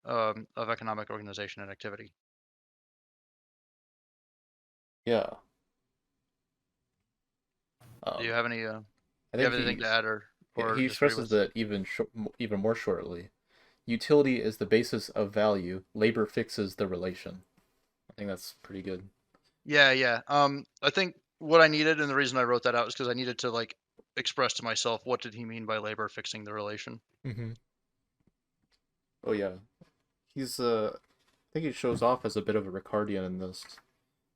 of economic organization and activity. Yeah. Do you Um. have any? I Do you think have anything to add or he disagree stresses with? that even more shortly. Utility is the basis of value. Labor fixes the relation. I think that's pretty good. Yeah, yeah. I think what I needed and the reason I wrote that out is because I needed to like express to myself what did he mean by labor fixing the relation. Mm-hmm. Oh yeah. He's I think he shows off as a bit of a Ricardian in this,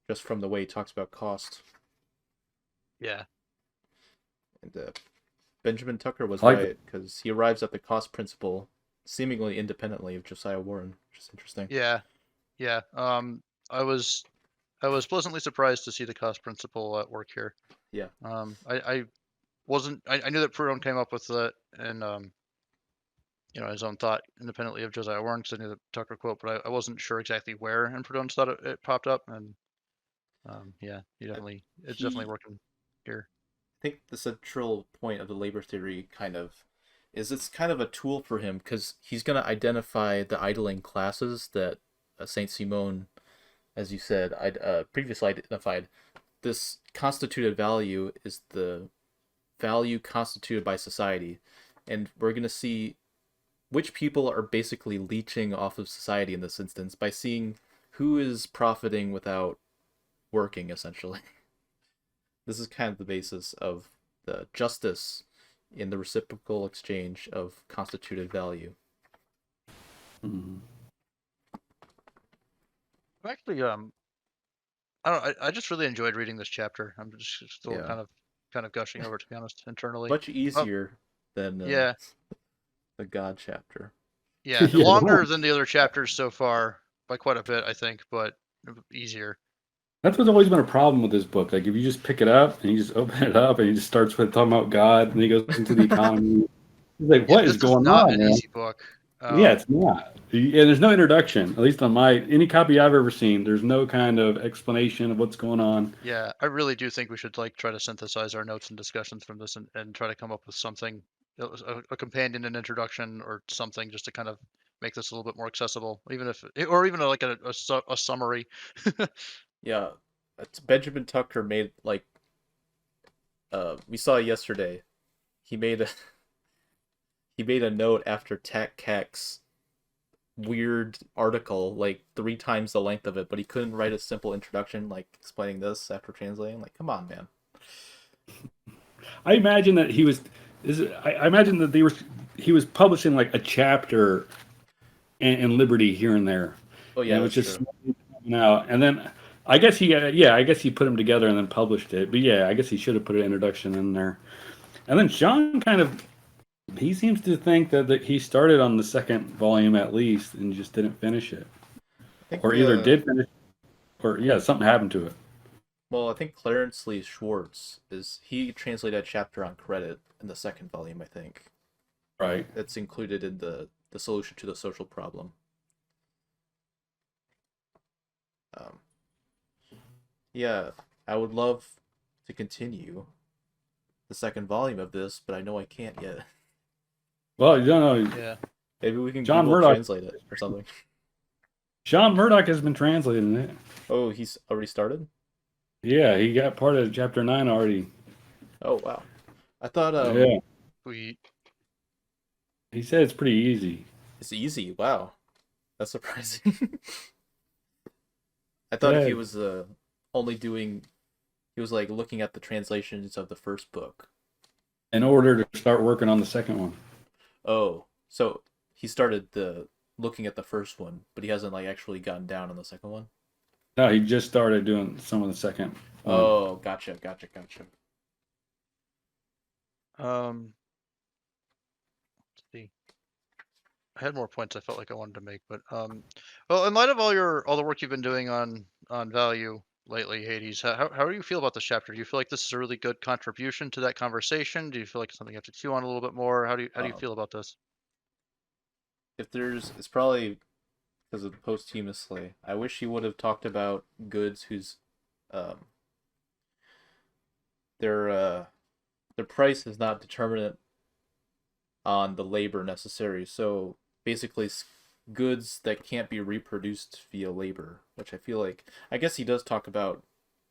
just from the way he talks about cost. Yeah. And Benjamin Tucker was I like right because he arrives at the cost principle seemingly independently of Josiah Warren, which is interesting. Yeah. Yeah. I was I was pleasantly surprised to see the cost principle at work here. Yeah. I wasn't I knew that Proudhon came up with it and his own thought independently of Josiah Warren because I knew the Tucker quote, but I wasn't sure exactly where in Proudhon's thought it popped up and yeah, it's definitely He working here. I think the central point of the labor theory kind of is it's kind of a tool for him because he's going to identify the idling classes that Saint Simon, as you said, previously identified. This constituted value is the value constituted by society, and we're going to see which people are basically leeching off of society in this instance by seeing who is profiting without working, essentially. This is kind of the basis of the justice in the reciprocal exchange of constituted value. Mhm. I'm actually I don't know, I just really enjoyed reading this chapter. I'm just still Yeah, kind of gushing over it, to be honest, internally. much Oh, easier than yeah, the God chapter. yeah, Yeah, longer than the other chapters so far by quite a bit, I think, but easier. that's what's always been a problem with this book. Like if you just pick it up and you just open it up and he just starts with talking about God and he goes into the economy. He's like, Yeah, what is this is going not on, an man? easy book. Yeah, it's not. And there's no introduction, at least on any copy I've ever seen. There's no kind of explanation of what's going on. Yeah, I really do think we should like try to synthesize our notes and discussions from this and try to come up with something, a companion, an introduction, or something just to kind of make this a little bit more accessible, even if, or even like a summary. Yeah, Benjamin Tucker made like we saw yesterday. He made a he made a note after Tat Kex weird article, like 3 times the length of it, but he couldn't write a simple introduction like explaining this after translating. Like, come on, man. I imagine that he was. I imagine that he was publishing like a chapter and Liberty here and there, Oh and yeah, it was that's just true. coming out. And then I guess I guess he put them together and then published it. But yeah, I guess he should have put an introduction in there. And then Sean kind of he seems to think that he started on the second volume at least and just didn't finish it, I think or either did finish, or yeah, something happened to it. well, I think Clarence Lee Schwartz is he translated a chapter on credit in the second volume, I think. Right. That's included in the solution to the social problem. Um, yeah, I would love to continue the second volume of this, but I know I can't yet. Well, you don't know. Yeah. Maybe we can John Google Murdoch. translate it or something. Sean Murdoch has been translating it. Oh, he's already started? Yeah, he got part of chapter 9 already. Oh, wow. I thought Yeah, We he said it's pretty easy. it's easy. Wow. That's surprising. I thought Yeah, he was only doing he was like looking at the translations of the first book. in order to start working on the second one. Oh, so he started the looking at the first one, but he hasn't like actually gotten down on the second one. No, he just started doing some of the second one. Oh, gotcha. let's see. I had more points I felt like I wanted to make, but well, in light of all the work you've been doing on value lately, Hades, how do you feel about this chapter? Do you feel like this is a really good contribution to that conversation? Do you feel like it's something you have to chew on a little bit more? How do you Um, feel about this? if there's, it's probably because of posthumously. I wish he would have talked about goods whose um their their price is not determinate on the labor necessary. So basically, goods that can't be reproduced via labor, which I feel like I guess he does talk about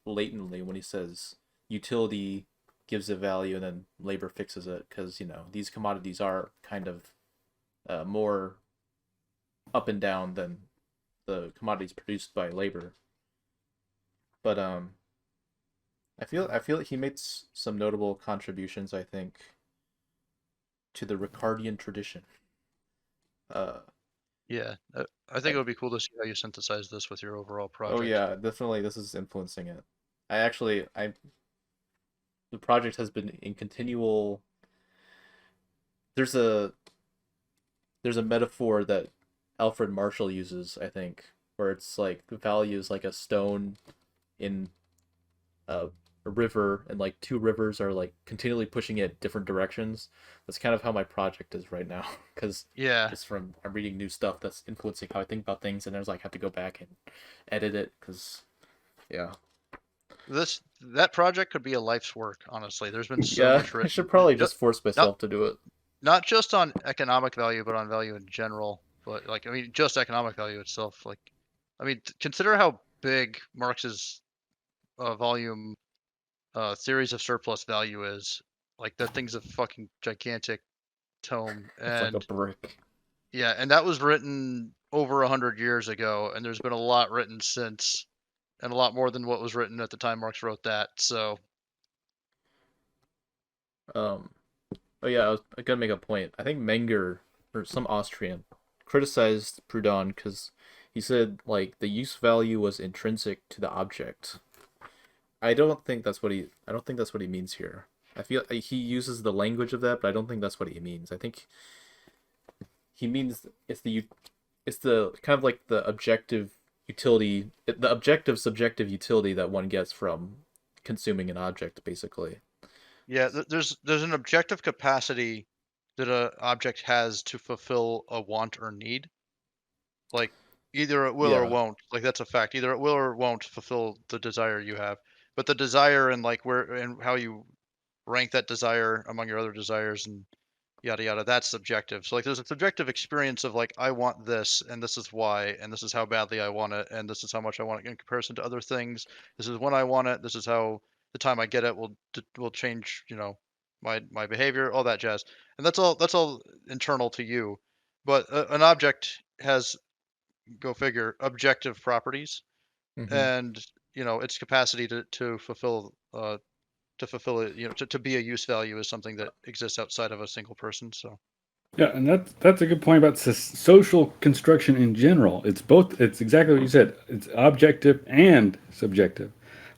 latently when he says utility gives a value and then labor fixes it because these commodities are kind of more up and down than the commodities produced by labor. But I feel like he made some notable contributions. I think to the Ricardian tradition. Uh, Yeah, I think I, it would be cool to see how you synthesize this with your overall oh project. yeah, definitely this is influencing it. I the project has been in continual. There's a there's a metaphor that Alfred Marshall uses, I think, where it's like the value is like a stone in a, a river, and like two rivers are like continually pushing it different directions. That's kind of how my project is right now, because Yeah, just from I'm reading new stuff that's influencing how I think about things, and there's like have to go back and edit it, because yeah, that project could be a life's work, honestly. There's been so yeah, much I should written, probably just force not myself to do it. not just on economic value, but on value in general. But like, I mean, just economic value itself. Like, I mean, consider how big Marx's volume theories of surplus value is. Like, that thing's a fucking gigantic tome, It's like a and brick. yeah, and that was written over 100 years ago, and there's been a lot written since, and a lot more than what was written at the time Marx wrote that. So Um, oh yeah, I gotta make a point. I think Menger or some Austrian criticized Proudhon because he said like the use value was intrinsic to the object. I don't think that's what he means here. I feel like he uses the language of that, but I don't think that's what he means. I think he means it's the kind of like the objective utility, the objective subjective utility that one gets from consuming an object, basically. yeah, there's an objective capacity that a object has to fulfill a want or need. Like, either it will or Yeah. won't. Like, that's a fact. Either it will or won't fulfill the desire you have. But the desire and like where and how you rank that desire among your other desires and yada yada, that's subjective. So like there's a subjective experience of like I want this and this is why and this is how badly I want it and this is how much I want it in comparison to other things. This is when I want it. This is how the time I get it will change, my behavior, all that jazz. And that's all internal to you. But an object has, go figure, objective properties, Mm-hmm. and its capacity to fulfill it, to be a use value is something that exists outside of a single person. So Yeah, and that's a good point about social construction in general. It's both. It's exactly what you said. It's objective and subjective.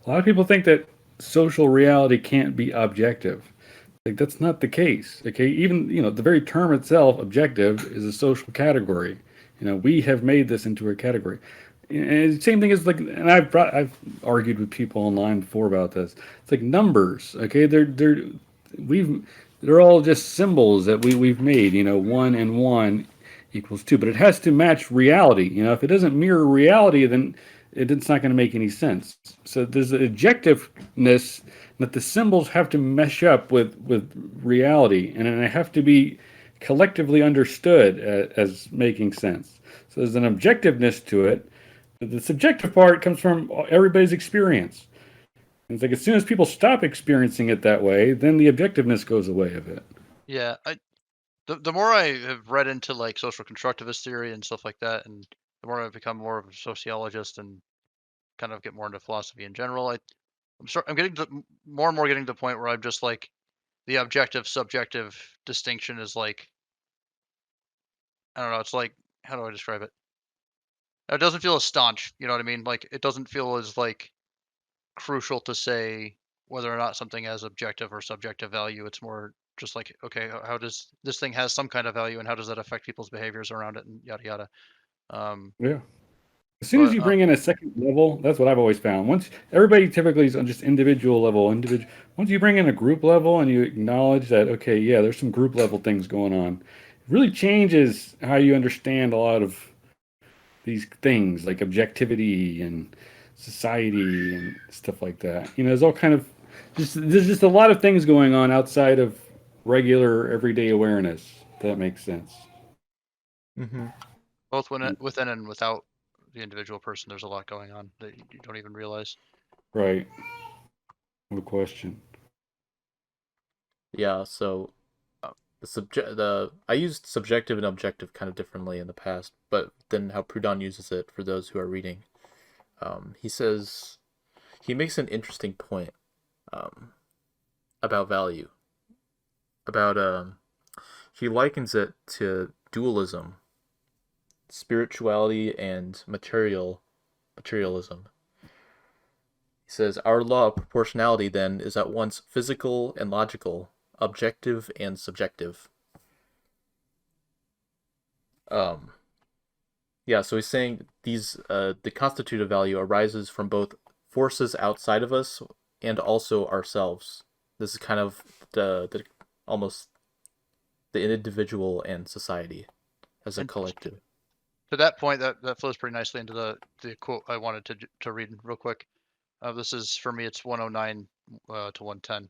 A lot of people think that social reality can't be objective. Like that's not the case. Okay, even the very term itself, objective, is a social category. We have made this into a category. And same thing is like, and I've argued with people online before about this. It's like numbers. Okay, we've they're all just symbols that we've made. 1 and 1 equals 2, but it has to match reality. If it doesn't mirror reality, then it's not going to make any sense. So there's an objectiveness that the symbols have to mesh up with reality, and they have to be collectively understood as making sense. So there's an objectiveness to it. But the subjective part comes from everybody's experience. It's like as soon as people stop experiencing it that way, then the objectiveness goes away of it. yeah, the more I have read into like social constructivist theory and stuff like that, and the more I've become more of a sociologist and kind of get more into philosophy in general, I'm getting to more and more getting to the point where I'm just like the objective subjective distinction is like, I don't know, it's like, how do I describe it? It doesn't feel as staunch, you know what I mean? Like it doesn't feel as like crucial to say whether or not something has objective or subjective value. It's more just like, okay, how does this thing has some kind of value, and how does that affect people's behaviors around it, and yada yada. Um, Yeah. As soon as but you bring in a second level, that's what I've always found. Once everybody typically is on just individual level, once you bring in a group level and you acknowledge that, okay, yeah, there's some group level things going on, it really changes how you understand a lot of these things like objectivity and society and stuff like that. There's all kind of there's just a lot of things going on outside of regular everyday awareness. If that makes sense. Mm-hmm. both within and without the individual person, there's a lot going on that you don't even realize. Right. No question. Yeah. So Uh, the I used subjective and objective kind of differently in the past, but then how Proudhon uses it for those who are reading. He says he makes an interesting point um, about value. About he likens it to dualism, spirituality and materialism. He says our law of proportionality then is at once physical and logical, objective and subjective. Um, yeah, so he's saying these the constitutive value arises from both forces outside of us and also ourselves. This is kind of the almost the individual and society as a and collective. to that point, that flows pretty nicely into the quote I wanted to read real quick. This is for me. It's 109 to 110.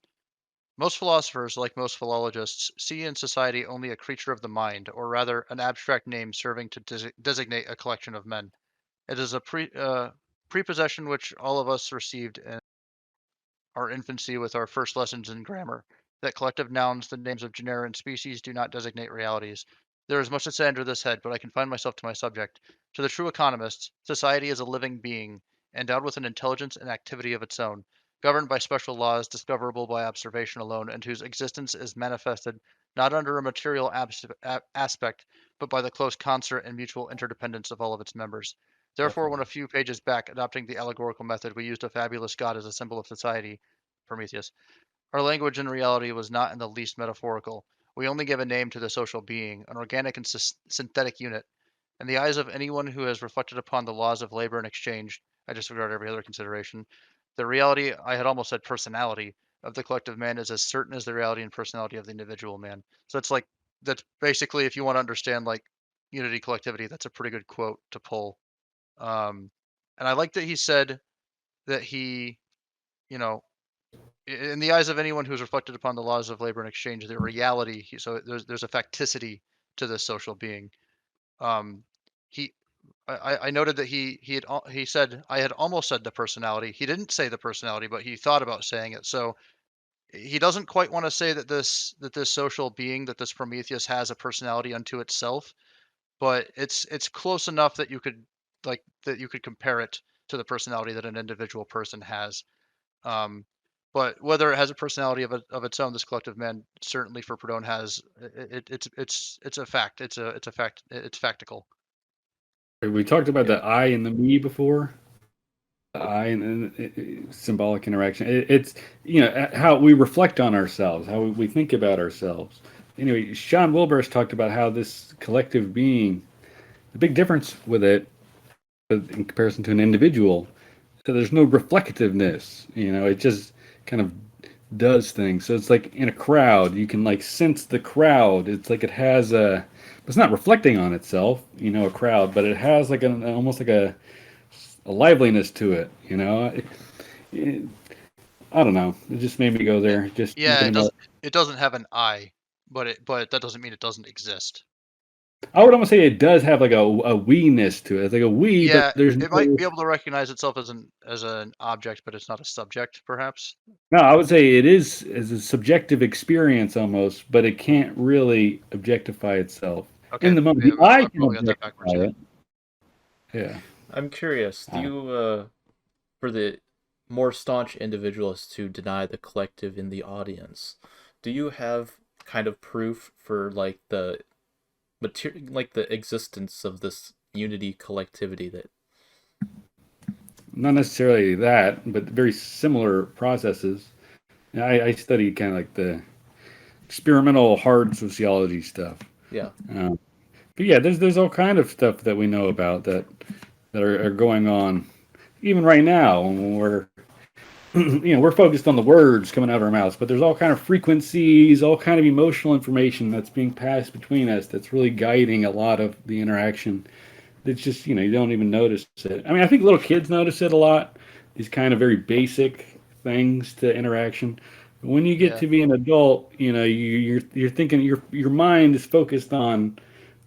Most philosophers, like most philologists, see in society only a creature of the mind, or rather, an abstract name serving to designate a collection of men. It is a prepossession which all of us received in our infancy with our first lessons in grammar, that collective nouns, the names of genera and species, do not designate realities. There is much to say under this head, but I confine myself to my subject. To the true economist, society is a living being, endowed with an intelligence and activity of its own, governed by special laws discoverable by observation alone, and whose existence is manifested not under a material aspect, but by the close concert and mutual interdependence of all of its members. Therefore, when a Definitely. few pages back, adopting the allegorical method, we used a fabulous god as a symbol of society, Prometheus, our language in reality was not in the least metaphorical. We only give a name to the social being, an organic and synthetic unit. In the eyes of anyone who has reflected upon the laws of labor and exchange, I disregard every other consideration. The reality, I had almost said personality, of the collective man is as certain as the reality and personality of the individual man. So it's like, that's basically, if you want to understand like unity collectivity, that's a pretty good quote to pull. Um, and I like that he said that he, you know, in the eyes of anyone who's reflected upon the laws of labor and exchange, the reality. So there's a facticity to this social being. Um, he, I noted that he said I had almost said the personality. He didn't say the personality, but he thought about saying it. So he doesn't quite want to say that this social being, that this Prometheus has a personality unto itself. but it's close enough that you could compare it to the personality that an individual person has. Um, but whether it has a personality of its own, this collective man certainly for Perdone has it's a fact. It's a fact. It's factical. We talked about Yeah. the I and the me before. The I and symbolic interaction. It's how we reflect on ourselves, how we think about ourselves. Anyway, Sean Wilbur's talked about how this collective being, the big difference with it in comparison to an individual, so there's no reflectiveness. It just kind of does things. So it's like in a crowd, you can like sense the crowd. It's like it has a, it's not reflecting on itself, a crowd, but it has like an almost like a liveliness to it. I don't know. It just made me go Yeah, there. Just yeah. thinking It about. doesn't it doesn't have an I, but that doesn't mean it doesn't exist. I would almost say it does have like a we-ness to it. It's like a we, but Yeah, there's it might no. be able to recognize itself as an object, but it's not a subject, perhaps. No, I would say it is a subjective experience almost, but it can't really objectify itself in Okay, the moment. yeah, The I I can probably got that objectify backwards. Yeah. it. Yeah. I'm curious, do Uh, you, for the more staunch individualists who deny the collective in the audience, do you have kind of proof for like the like the existence of this unity collectivity that Not necessarily that, but very similar processes. I study kind of like the experimental hard sociology stuff. yeah. Um, but yeah, there's all kind of stuff that we know about that are going on even right now when we're we're focused on the words coming out of our mouths, but there's all kind of frequencies, all kind of emotional information that's being passed between us that's really guiding a lot of the interaction. It's just you don't even notice it. I mean, I think little kids notice it a lot. These kind of very basic things to interaction. But when you get Yeah. to be an adult, you're thinking your mind is focused on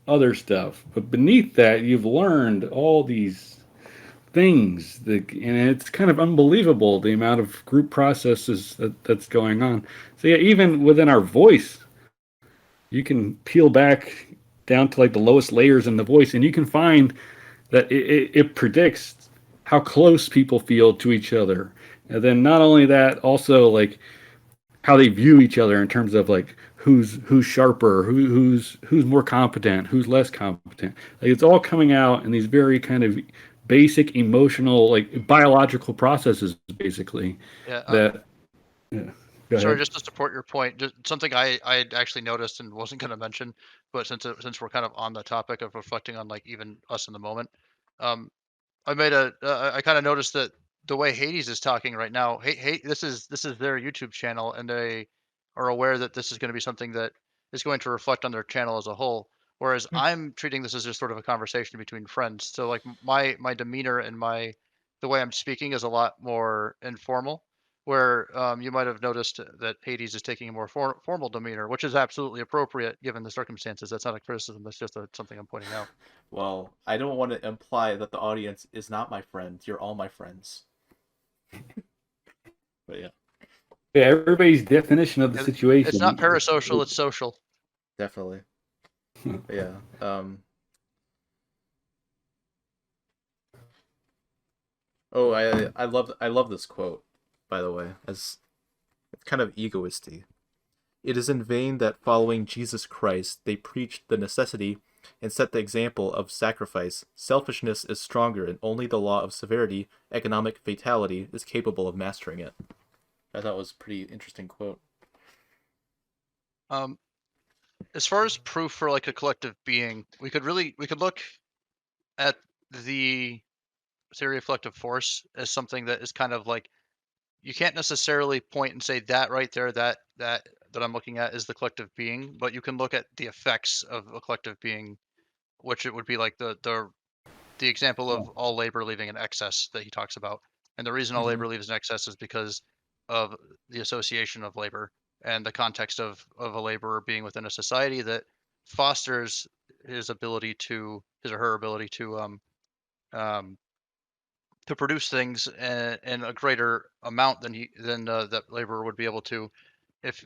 other stuff, but beneath that, you've learned all these things and it's kind of unbelievable the amount of group processes that's going on. So yeah, even within our voice, you can peel back down to like the lowest layers in the voice, and you can find that it predicts how close people feel to each other. And then not only that, also like how they view each other in terms of like who's sharper, who's more competent, who's less competent. Like it's all coming out in these very kind of basic emotional, like biological processes, basically. Yeah. That yeah. Go Sorry, ahead. just to support your point, just something I had actually noticed and wasn't going to mention, but since we're kind of on the topic of reflecting on like even us in the moment, um, I kind of noticed that the way Hades is talking right now, this is their YouTube channel, and they are aware that this is going to be something that is going to reflect on their channel as a whole. Whereas Hmm. I'm treating this as just sort of a conversation between friends. So like my demeanor and the way I'm speaking is a lot more informal. Where you might have noticed that Hades is taking a more formal demeanor, which is absolutely appropriate given the circumstances. That's not a criticism. That's just something I'm pointing out. Well, I don't want to imply that the audience is not my friend. You're all my friends. But yeah, Yeah, everybody's definition of the It's not situation. parasocial, it's social. definitely. But yeah. Oh, I love this quote, by the way, as it's kind of egoisty. It is in vain that following Jesus Christ they preached the necessity and set the example of sacrifice. Selfishness is stronger, and only the law of severity, economic fatality, is capable of mastering it. I thought was a pretty interesting quote. Um, as far as proof for like a collective being, we could look at the theory of collective force as something that is kind of like you can't necessarily point and say that right there that I'm looking at is the collective being, but you can look at the effects of a collective being, which it would be like the example of all labor leaving in excess that he talks about. And the reason all Mm-hmm. labor leaves in excess is because of the association of labor and the context of a laborer being within a society that fosters his or her ability um, to produce things in a greater amount than that laborer would be able to if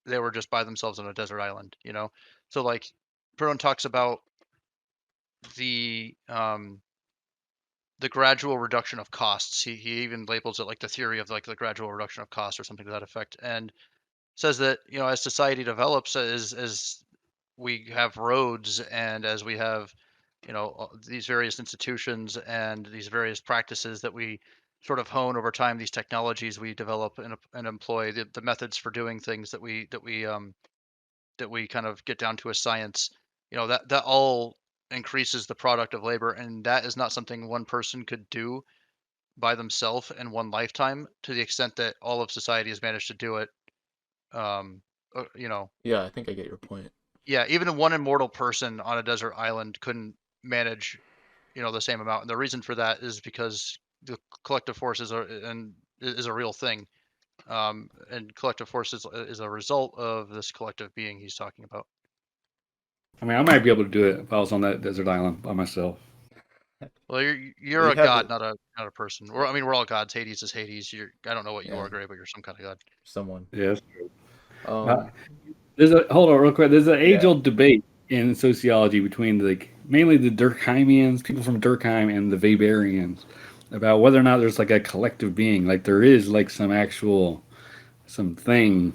they were just by themselves on a desert island. So like Bruin talks about the gradual reduction of costs. He even labels it like the theory of like the gradual reduction of costs or something to that effect, and says that as society develops, as we have roads and as we have these various institutions and these various practices that we sort of hone over time, these technologies we develop and employ, the methods for doing things that we kind of get down to a science, that all increases the product of labor, and that is not something one person could do by themselves in one lifetime to the extent that all of society has managed to do it. um you know Yeah, I think I get your point. yeah, even one immortal person on a desert island couldn't manage the same amount, and the reason for that is because the collective force is a real thing. And collective force is a result of this collective being he's talking about. I mean, I might be able to do it if I was on that desert island by myself. Well, you're We a have god, it. not a person. I mean, we're all gods. Hades is Hades. I don't know what you Yeah, are, Gray, but you're some kind of god. someone. Yes. Um, There's a hold on real quick. There's an yeah. age-old debate in sociology between like mainly the Durkheimians, people from Durkheim, and the Weberians about whether or not there's like a collective being, like there is like some actual something,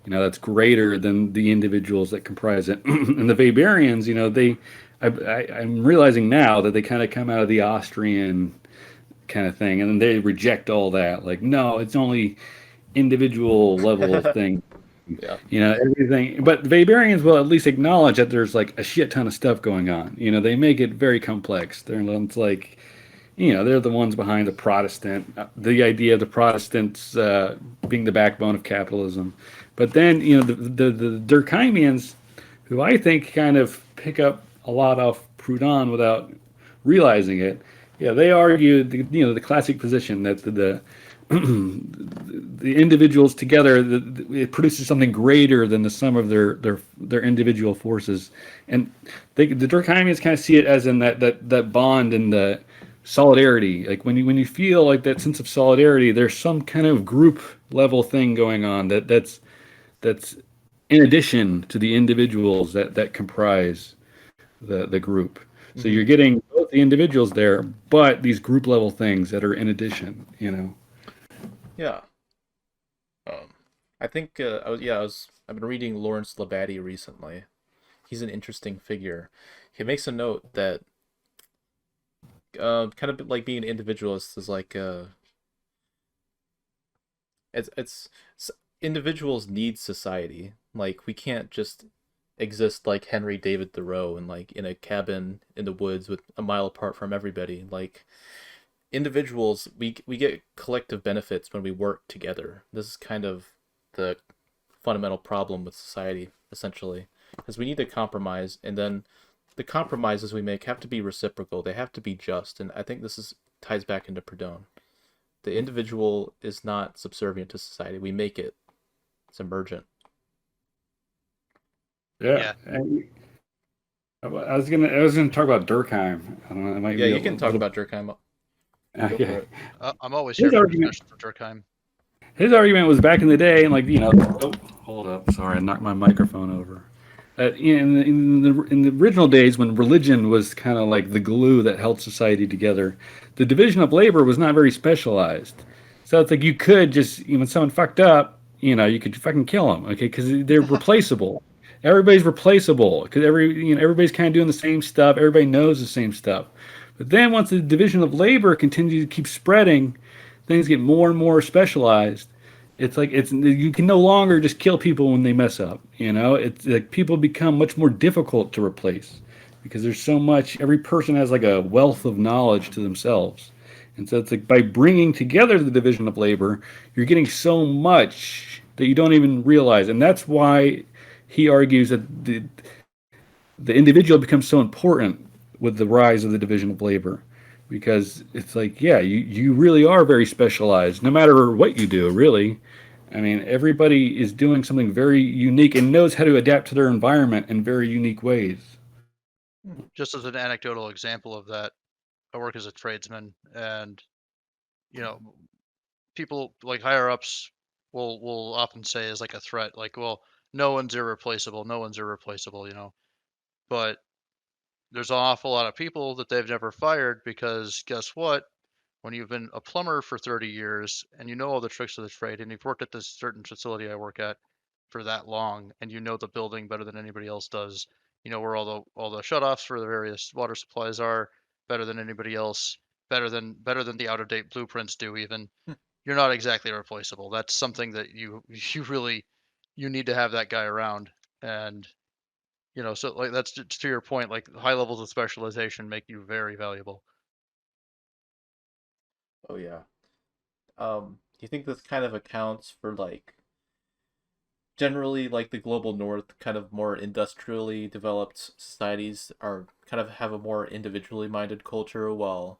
that's greater than the individuals that comprise it. And the Weberians, I'm realizing now that they kind of come out of the Austrian kind of thing, and then they reject all that. Like, no, it's only individual level thing, Yeah. everything. But the Weberians will at least acknowledge that there's like a shit ton of stuff going on. They make it very complex. It's like, they're the ones behind the idea of the Protestants being the backbone of capitalism. But then, the Durkheimians, who I think kind of pick up a lot off Proudhon without realizing it, yeah, they argue the classic position that the individuals together, it produces something greater than the sum of their individual forces, and the Durkheimians kind of see it as in that bond and the solidarity. Like when you feel like that sense of solidarity, there's some kind of group level thing going on that's in addition to the individuals that comprise the group. So Hmm. you're getting both the individuals there, but these group level things that are in addition. Yeah. Um, I think I've been reading Lawrence Labadie recently. He's an interesting figure. He makes a note that kind of like being an individualist is like it's individuals need society. Like we can't just exist like Henry David Thoreau and like in a cabin in the woods with a mile apart from everybody. Like individuals, we get collective benefits when we work together. This is kind of the fundamental problem with society, essentially, because we need to compromise, and then the compromises we make have to be reciprocal. They have to be just, and I think this is ties back into Proudhon. The individual is not subservient to society. We make it. It's emergent. Yeah. Yeah. I was gonna talk about Durkheim. I don't know. It might Yeah, be a you can talk little. about Durkheim. Go for Yeah. it. I'm always here His for argument. discussion for Durkheim. His argument was back in the day, and like oh, hold up, sorry, I knocked my microphone over. In the original days, when religion was kind of like the glue that held society together, the division of labor was not very specialized. So it's like you could just, when someone fucked up, you could fucking kill them, okay, because they're replaceable. Everybody's replaceable because everybody's kind of doing the same stuff. Everybody knows the same stuff. But then once the division of labor continues to keep spreading, things get more and more specialized. It's like you can no longer just kill people when they mess up. It's like people become much more difficult to replace because there's so much. Every person has like a wealth of knowledge to themselves, and so it's like by bringing together the division of labor, you're getting so much that you don't even realize, and that's why he argues that the individual becomes so important with the rise of the division of labor because it's like, yeah, you really are very specialized no matter what you do, really. I mean, everybody is doing something very unique and knows how to adapt to their environment in very unique ways. Just as an anecdotal example of that, I work as a tradesman, and you know, people like higher ups will often say as like a threat, like, well, no one's irreplaceable, no one's irreplaceable, but there's an awful lot of people that they've never fired because guess what? When you've been a plumber for 30 years and you know all the tricks of the trade and you've worked at this certain facility I work at for that long and you know the building better than anybody else does, you know where all the shutoffs for the various water supplies are better than anybody else, better than the out of date blueprints do even. You're not exactly replaceable. That's something that you you really you need to have that guy around. And so like that's to your point, like high levels of specialization make you very valuable. Oh yeah. Do you think this kind of accounts for like generally like the global north kind of more industrially developed societies are kind of have a more individually minded culture while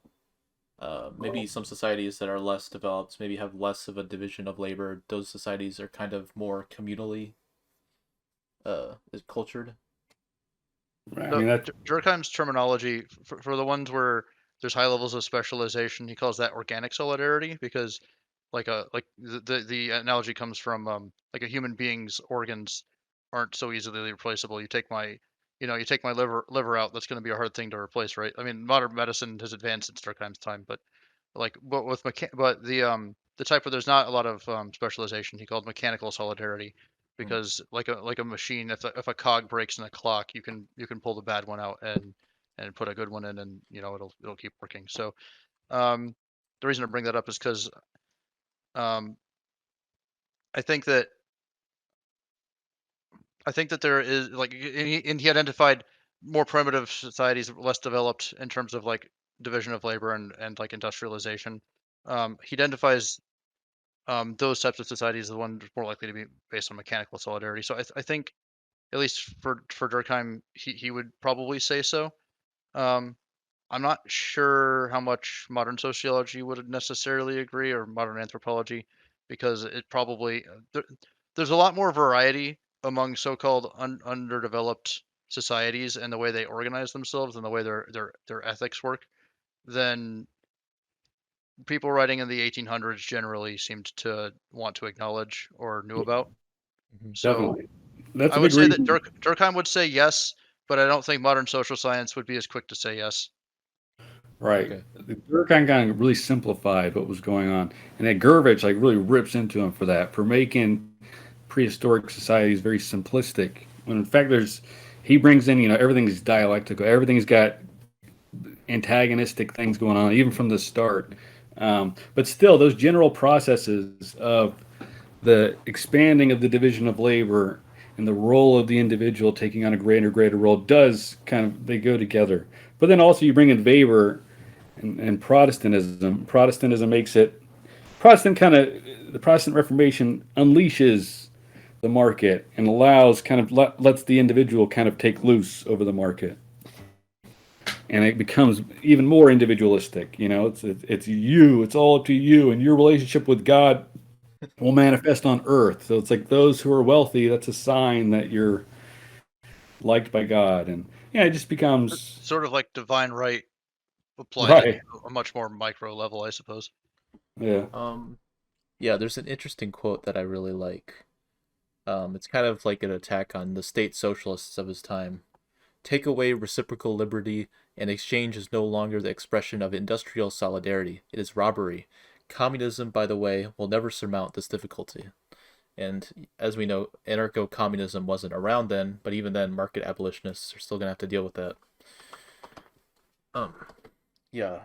maybe some societies that are less developed maybe have less of a division of labor. Those societies are kind of more communally cultured. Right. I So mean, that Durkheim's terminology for the ones where there's high levels of specialization, he calls that organic solidarity because the analogy comes from like a human being's organs aren't so easily replaceable. You take my liver out, that's going to be a hard thing to replace, right? I mean, modern medicine has advanced since Durkheim's time, but with the type where there's not a lot of specialization, he called mechanical solidarity Mm. because like a machine, if a cog breaks in a clock, you can pull the bad one out and put a good one in, and it'll keep working. So um, the reason I bring that up is because um, I think that there is like and he identified more primitive societies, less developed in terms of like division of labor and like industrialization. He identifies those types of societies are the ones more likely to be based on mechanical solidarity. So I think at least for Durkheim, he would probably say so. Um, I'm not sure how much modern sociology would necessarily agree or modern anthropology because it probably there's a lot more variety among so-called underdeveloped societies and the way they organize themselves and the way their ethics work than people writing in the 1800s generally seemed to want to acknowledge or knew yeah, about. Mhm. So definitely. That's I a would big say that reason. Durkheim would say yes, but I don't think modern social science would be as quick to say yes. Right. Okay. The Durkheim kind of really simplified what was going on, and that Gurvich like really rips into him for that, for making prehistoric societies very simplistic. When in fact, he brings in everything's dialectical, everything's got antagonistic things going on even from the start. But still, those general processes of the expanding of the division of labor and the role of the individual taking on a greater role does kind of they go together. But then also you bring in Weber and Protestantism. Protestantism makes it Protestant kind of the Protestant Reformation unleashes the market and allows kind of lets the individual kind of take loose over the market, and it becomes even more individualistic. It's you, it's all up to you, and your relationship with God will manifest on earth. So it's like those who are wealthy, that's a sign that you're liked by God, and yeah, it just becomes Sort of like divine right applied at right. a much more micro level, I suppose. Yeah. Um, yeah, there's an interesting quote that I really like. It's kind of like an attack on the state socialists of his time. Take away reciprocal liberty, and exchange is no longer the expression of industrial solidarity. It is robbery. Communism, by the way, will never surmount this difficulty. And as we know, anarcho-communism wasn't around then, but even then, market abolitionists are still gonna have to deal with that. Um, yeah,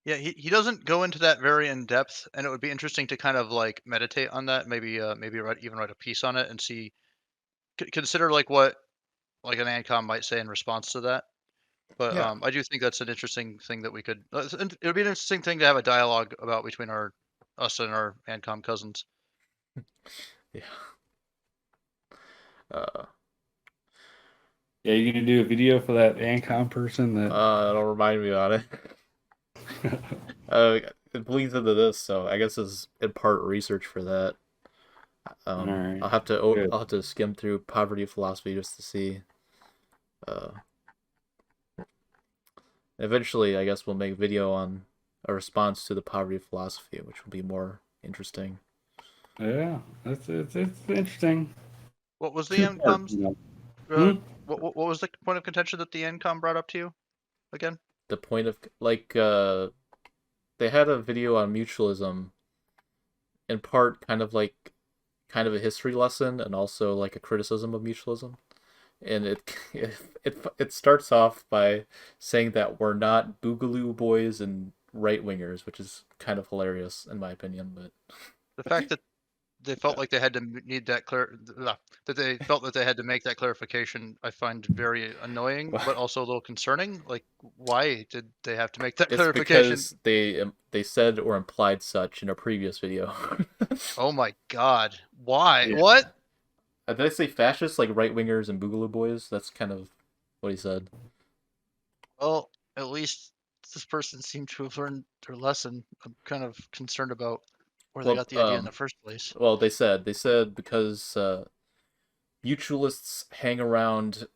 Yeah, he doesn't go into that very in depth, and it would be interesting to kind of like meditate on that. Maybe write a piece on it and see consider like what like an ANCOM might say in response to that. But yeah, I do think that's an interesting thing that we could. It would be an interesting thing to have a dialogue about between us and our ANCOM cousins. yeah. Uh, Yeah, you gonna do a video for that Ancom person that don't remind me about it. It bleeds into this, so I guess it's in part research for that. all right. Good. I'll have to skim through poverty philosophy just to see. Uh, Eventually, I guess we'll make a video on a response to the poverty philosophy, which will be more interesting. Yeah, it's interesting. What was the Two parts, ANCOM's? What was the point of contention that the ANCOM brought up to you again? The point of they had a video on mutualism, in part kind of a history lesson and also like a criticism of mutualism. And it starts off by saying that we're not boogaloo boys and right wingers, which is kind of hilarious in my opinion. But The fact that they felt like they had to need that that they felt that they had to make that clarification, I find very annoying, but also a little concerning. Like, why did they have to make that it's clarification? because they said or implied such in a previous video. Oh my god, why? Yeah. What? Did I say fascists like right wingers and boogaloo boys? That's kind of what he said. Well, at least this person seemed to have learned their lesson. I'm kind of concerned about where they Well, got the idea in the first place. well, they said because mutualists hang around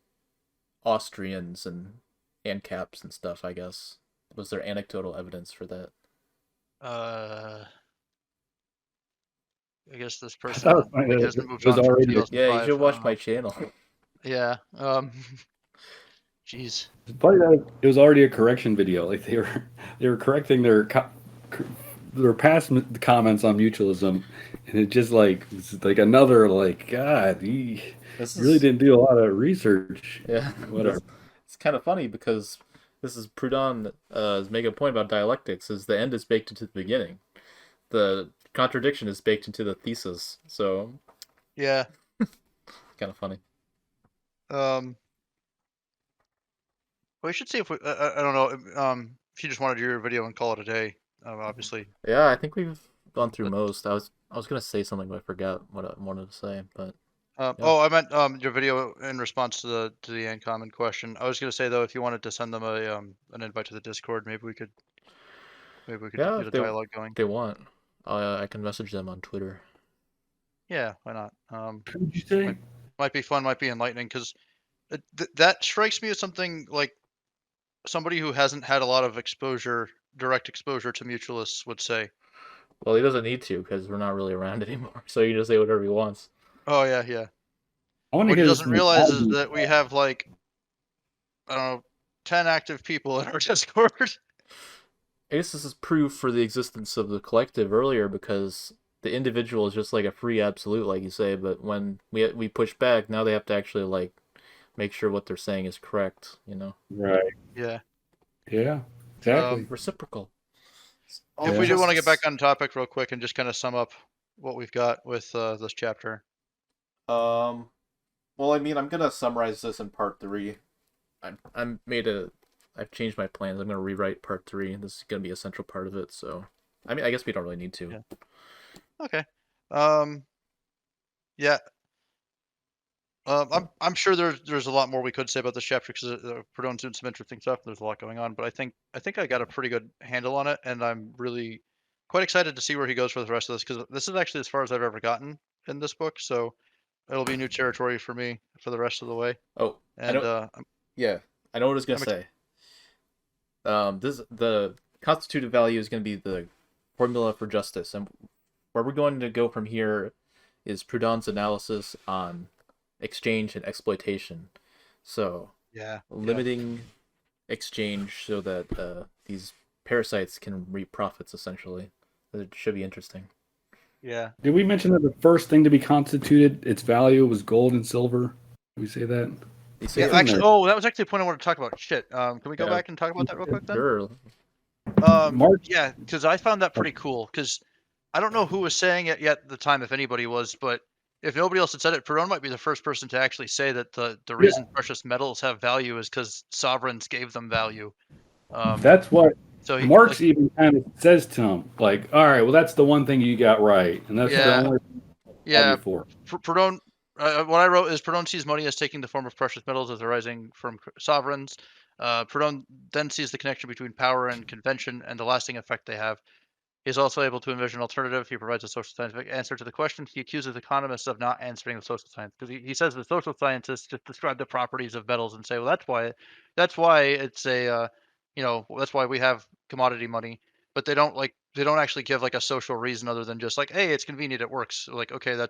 Austrians and ANCAPs and stuff. I guess was there anecdotal evidence for that? I guess this I person thought it was funny that hasn't it moved was on from already. Yeah, you 2005. should watch my channel. Yeah. Jeez. It's funny that it was already a correction video. Like they were correcting their past comments on mutualism, and it just like it's like another like God, he This really is didn't do a lot of research. yeah. Whatever. It's kind of funny because this is Proudhon is making a point about dialectics. Is the end is baked into the beginning. The contradiction is baked into the thesis. So Yeah. kind of funny. We should see if we. I don't know. If you just want to do your video and call it a day, obviously. Yeah, I think we've gone through But most. I was gonna say something, but I forgot what I wanted to say. But yeah. oh, I meant your video in response to the uncommon question. I was gonna say though, if you wanted to send them an invite to the Discord, maybe we could Yeah, get if a dialogue going. they want, I can message them on Twitter. Yeah, why not? What did you say? Might be fun, might be enlightening, because that strikes me as something like somebody who hasn't had a lot of direct exposure to mutualists would say. Well, he doesn't need to because we're not really around anymore. So he can just say whatever he wants. Oh yeah, yeah. I want to What he hear this doesn't from the realize is audience. that we have like, I don't know, 10 active people in our Discord. I guess this is proof for the existence of the collective earlier because the individual is just like a free absolute, like you say. But when we push back, now they have to actually like make sure what they're saying is correct. You know, Right. Yeah. Yeah. Exactly. reciprocal. If we do want to get back on topic real quick and just kind of sum up what we've got with this chapter. Well, I mean, I'm gonna summarize this in part 3. I've changed my plans. I'm gonna rewrite part 3, and this is gonna be a central part of it. So, I mean, I guess we don't really need to. Yeah. Okay. Yeah. I'm sure there's a lot more we could say about this chapter because Proudhon's doing some interesting stuff. There's a lot going on, but I think I got a pretty good handle on it, and I'm really quite excited to see where he goes for the rest of this because this is actually as far as I've ever gotten in this book. So it'll be new territory for me for the rest of the way. Oh, I And know. Yeah, I know what I was gonna I'm ex- say. This the constitutive value is gonna be the formula for justice, and where we're going to go from here is Proudhon's analysis on exchange and exploitation. So, yeah. limiting exchange so that these parasites can reap profits, essentially. It should be interesting. Yeah. Did we mention that the first thing to be constituted, its value was gold and silver? Did we say that? They say Yeah, It's in actually, there. oh, that was actually a point I wanted to talk about. Shit. Can we go Yeah. back and talk about that real quick then? Sure. Mark, Yeah, because I found that pretty cool. Because I don't know who was saying it yet at the time, if anybody was, but if nobody else had said it, Perón might be the first person to actually say that the yeah, reason precious metals have value is because sovereigns gave them value. that's what So he, Marx like, even kind of says to him. Like, all right, well, that's the one thing you got right, and that's the yeah, only thing I'll yeah. you for. Perón, what I wrote is Perón sees money as taking the form of precious metals as arising from sovereigns. Perón then sees the connection between power and convention and the lasting effect they have. He's also able to envision an alternative. He provides a social scientific answer to the question. He accuses economists of not answering the social science because he says the social scientists just describe the properties of metals and say, well, that's why it's a, that's why we have commodity money. But they don't actually give like a social reason other than just like, hey, it's convenient, it works. Like, okay,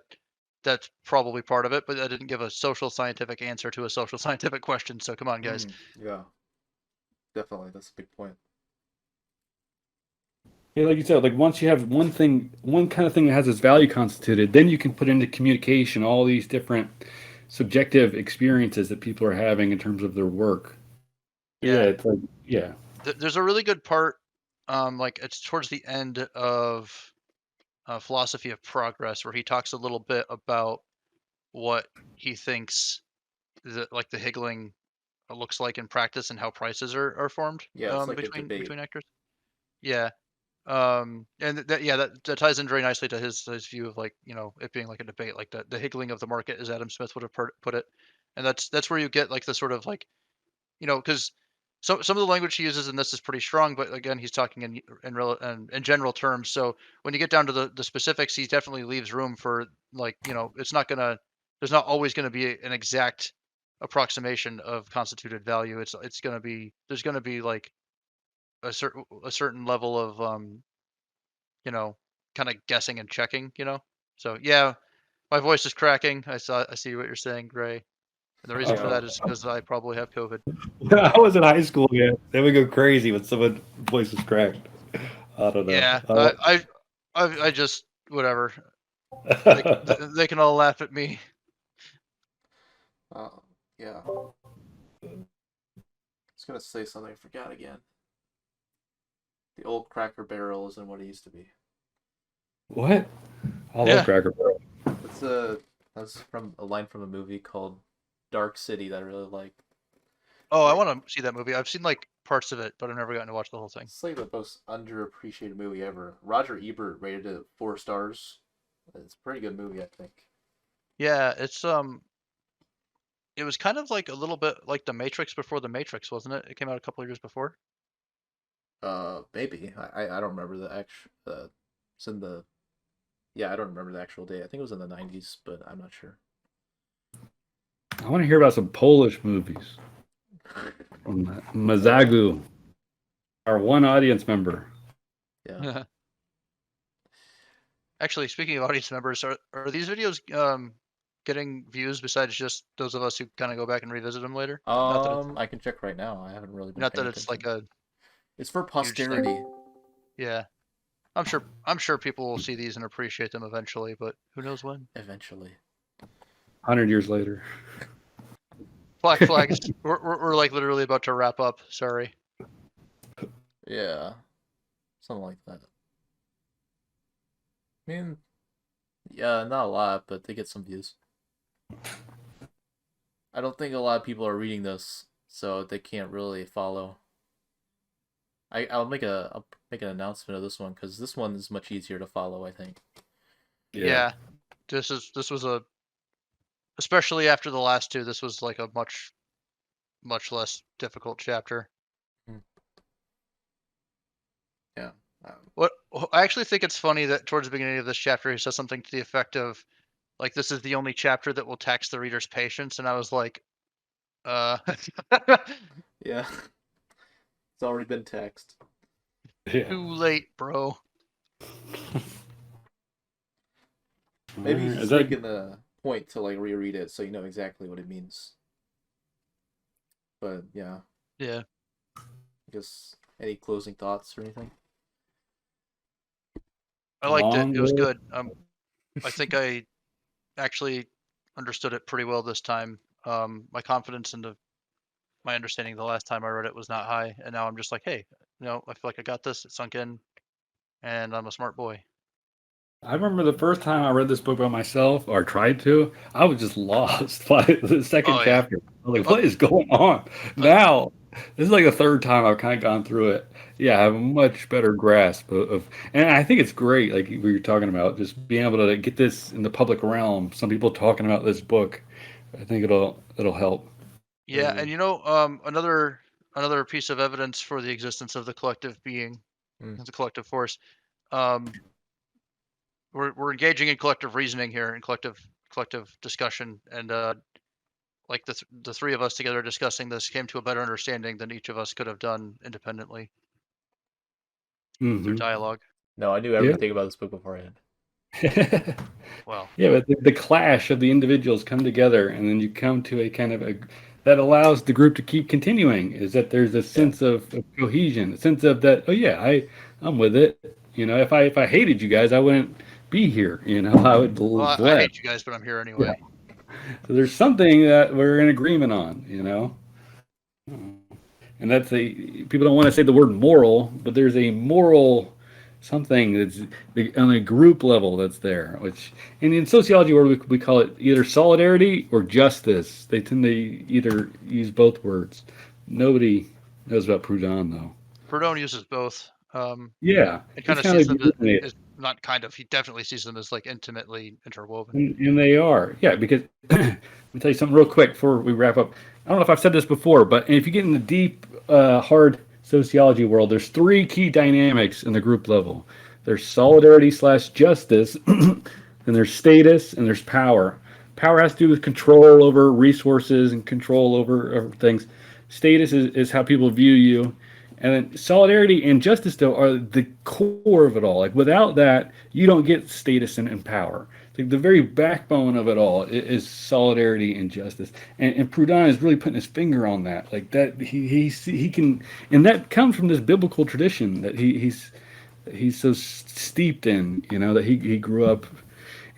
that's probably part of it, but I didn't give a social scientific answer to a social scientific question. So come on, guys. Yeah, definitely. That's a big point. Yeah, like you said, like once you have one thing, one kind of thing that has its value constituted, then you can put into communication all these different subjective experiences that people are having in terms of their work. Yeah, Yeah, it's like, yeah. there's a really good part, like it's towards the end of Philosophy of Progress, where he talks a little bit about what he thinks the higgling looks like in practice and how prices are formed Yeah, it's like a between debate. actors. Yeah. And that ties in very nicely to his view of like, it being like a debate, like the higgling of the market, as Adam Smith would have put it. And that's where you get like the sort of like, because some of the language he uses in this is pretty strong, but again, he's talking in general terms. So when you get down to the specifics, he definitely leaves room for like, it's not gonna there's not always gonna be an exact approximation of constituted value. It's gonna be there's gonna be like a certain level of you know, kind of guessing and checking. So yeah, my voice is cracking. I see what you're saying, Gray. And the reason for Yeah. that is because I probably have COVID. I was in high school, yeah. They would go crazy when someone voice was cracked. I don't know. Yeah, I just whatever. They can all laugh at me. Uh, yeah. I was gonna say something. I forgot again. The old Cracker Barrel isn't what it used to be. What? I love Yeah. Cracker Barrel. That's from a line from a movie called Dark City that I really like. Oh, I Like want to see that movie. I've seen like parts of it, but I've never gotten to watch the whole thing. it's like the most underappreciated movie ever. Roger Ebert rated it 4 stars. It's a pretty good movie, I think. Yeah, it was kind of like a little bit like The Matrix before The Matrix, wasn't it? It came out a couple of years before. Maybe I don't remember the actual. It's in the Yeah, I don't remember the actual date. I think it was in the 90s, but I'm not sure. I want to hear about some Polish movies from Mazagu, our one audience member. Yeah. Actually, speaking of audience members, are these videos getting views besides just those of us who kind of go back and revisit them later? I can check right now. I haven't really been Not paying that it's like attention. a It's for huge thing. posterity. Yeah. I'm sure people will see these and appreciate them eventually, but who knows when. Eventually. 100 years later. Black Flags. we're like literally about to wrap up. Sorry. Yeah. Something like that. I mean, yeah, not a lot, but they get some views. I don't think a lot of people are reading this, so they can't really follow. I'll make an announcement of this one because this one is much easier to follow, I think. Yeah. This was especially after the last two. This was like a much less difficult chapter. Yeah. What I actually think it's funny that towards the beginning of this chapter he says something to the effect of like this is the only chapter that will tax the reader's patience, and I was like, uh Yeah. It's already been taxed. Yeah. too late, bro. Maybe Is he's that making a point to like reread it so you know exactly what it means. But yeah, Yeah. I guess any closing thoughts or anything? I liked it. long It was live? good. I think I actually understood it pretty well this time. My confidence in my understanding the last time I read it was not high, and now I'm just like, hey, I feel like I got this. It sunk in, and I'm a smart boy. I remember the first time I read this book by myself, or tried to, I was just lost by the second Oh yeah. chapter. I was like, Uh, what is going on? uh, Now, this is like the third time I've kind of gone through it. Yeah, I have a much better grasp and I think it's great, like we were talking about, just being able to get this in the public realm. Some people talking about this book. I think it'll help. yeah, and another piece of evidence for the existence of the collective being, Mm. the collective force. Um, we're engaging in collective reasoning here and collective discussion, and like the three of us together discussing this came to a better understanding than each of us could have done independently through Hmm. dialogue. No, I knew Yeah. everything about this book beforehand. Well, Yeah, but the clash of the individuals come together, and then you come to a kind of a that allows the group to keep continuing. Is that there's a Yeah. sense of cohesion, a sense of that. Oh yeah, I'm with it. If I hated you guys, I wouldn't be here. I would well, I left. hate you guys, but I'm here Yeah. anyway. So there's something that we're in agreement on. And that's a people don't want to say the word moral, but there's a moral something that's on a group level that's there. Which in sociology, where we call it either solidarity or justice. They tend to either use both words. Nobody knows about Proudhon though. Proudhon uses both. Yeah, It kind he's of kind sees of them illuminated. as not kind of. He definitely sees them as like intimately interwoven. And they are. Yeah, because let me tell you something real quick before we wrap up. I don't know if I've said this before, but if you get in the deep, hard sociology world, there's three key dynamics in the group level. There's solidarity slash justice, and there's status, and there's power. Power has to do with control over resources and control over things. Status is how people view you. And then solidarity and justice, though, are the core of it all. Like without that, you don't get status and power. Like the very backbone of it all is solidarity and justice. And Proudhon is really putting his finger on that. Like that, he can, and that comes from this biblical tradition that he's so steeped in. That he grew up.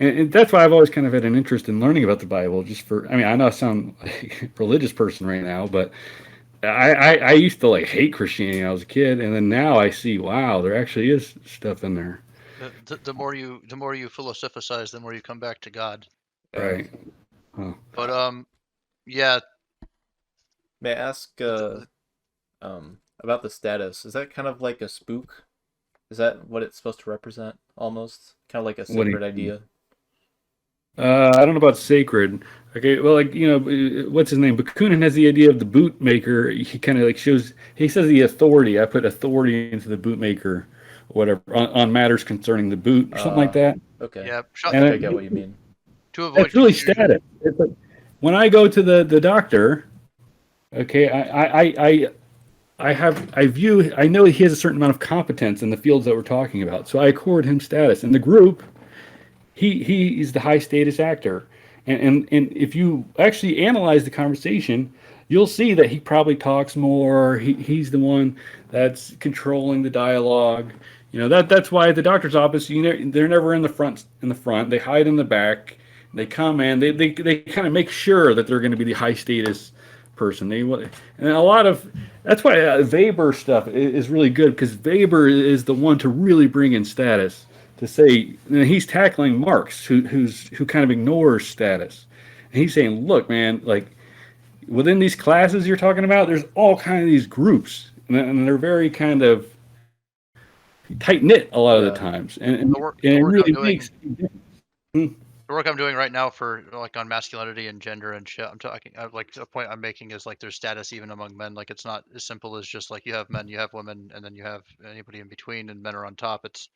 And that's why I've always kind of had an interest in learning about the Bible. I know I sound like a religious person right now, but I used to like hate Christianity when I was a kid, and then now I see, wow, there actually is stuff in there. The more you philosophize, the more you come back to God. Yeah. Right. Oh. But yeah, May I ask about the status? Is that kind of like a spook? Is that what it's supposed to represent? Almost kind of like a What do sacred you idea. I don't know about sacred. Okay, well, like what's his name? Bakunin has the idea of the bootmaker. He kind of like shows. He says the authority. I put authority into the bootmaker, or whatever, on matters concerning the boot, or something like Uh, that. okay. yeah. I And think I get what you mean. To avoid that's really confusion. static. It's like, when I go to the doctor, okay, I know he has a certain amount of competence in the fields that we're talking about, so I accord him status. In the group, he is the high status actor, and if you actually analyze the conversation, you'll see that he probably talks more. He's the one that's controlling the dialogue. That's why at the doctor's office, they're never in the front. They hide in the back. They come in. They kind of make sure that they're going to be the high status person. And a lot of that's why Weber stuff is really good, because Weber is the one to really bring in status, to say he's tackling Marx, who kind of ignores status, and he's saying, look, man, like within these classes you're talking about, there's all kind of these groups, and they're very kind of tight knit a lot of the Yeah. times, and The work and the it work I'm really doing makes a difference. the work I'm doing right now for like on masculinity and gender and shit. I'm talking like the point I'm making is like there's status even among men. Like it's not as simple as just like you have men, you have women, and then you have anybody in between, and men are on top. It's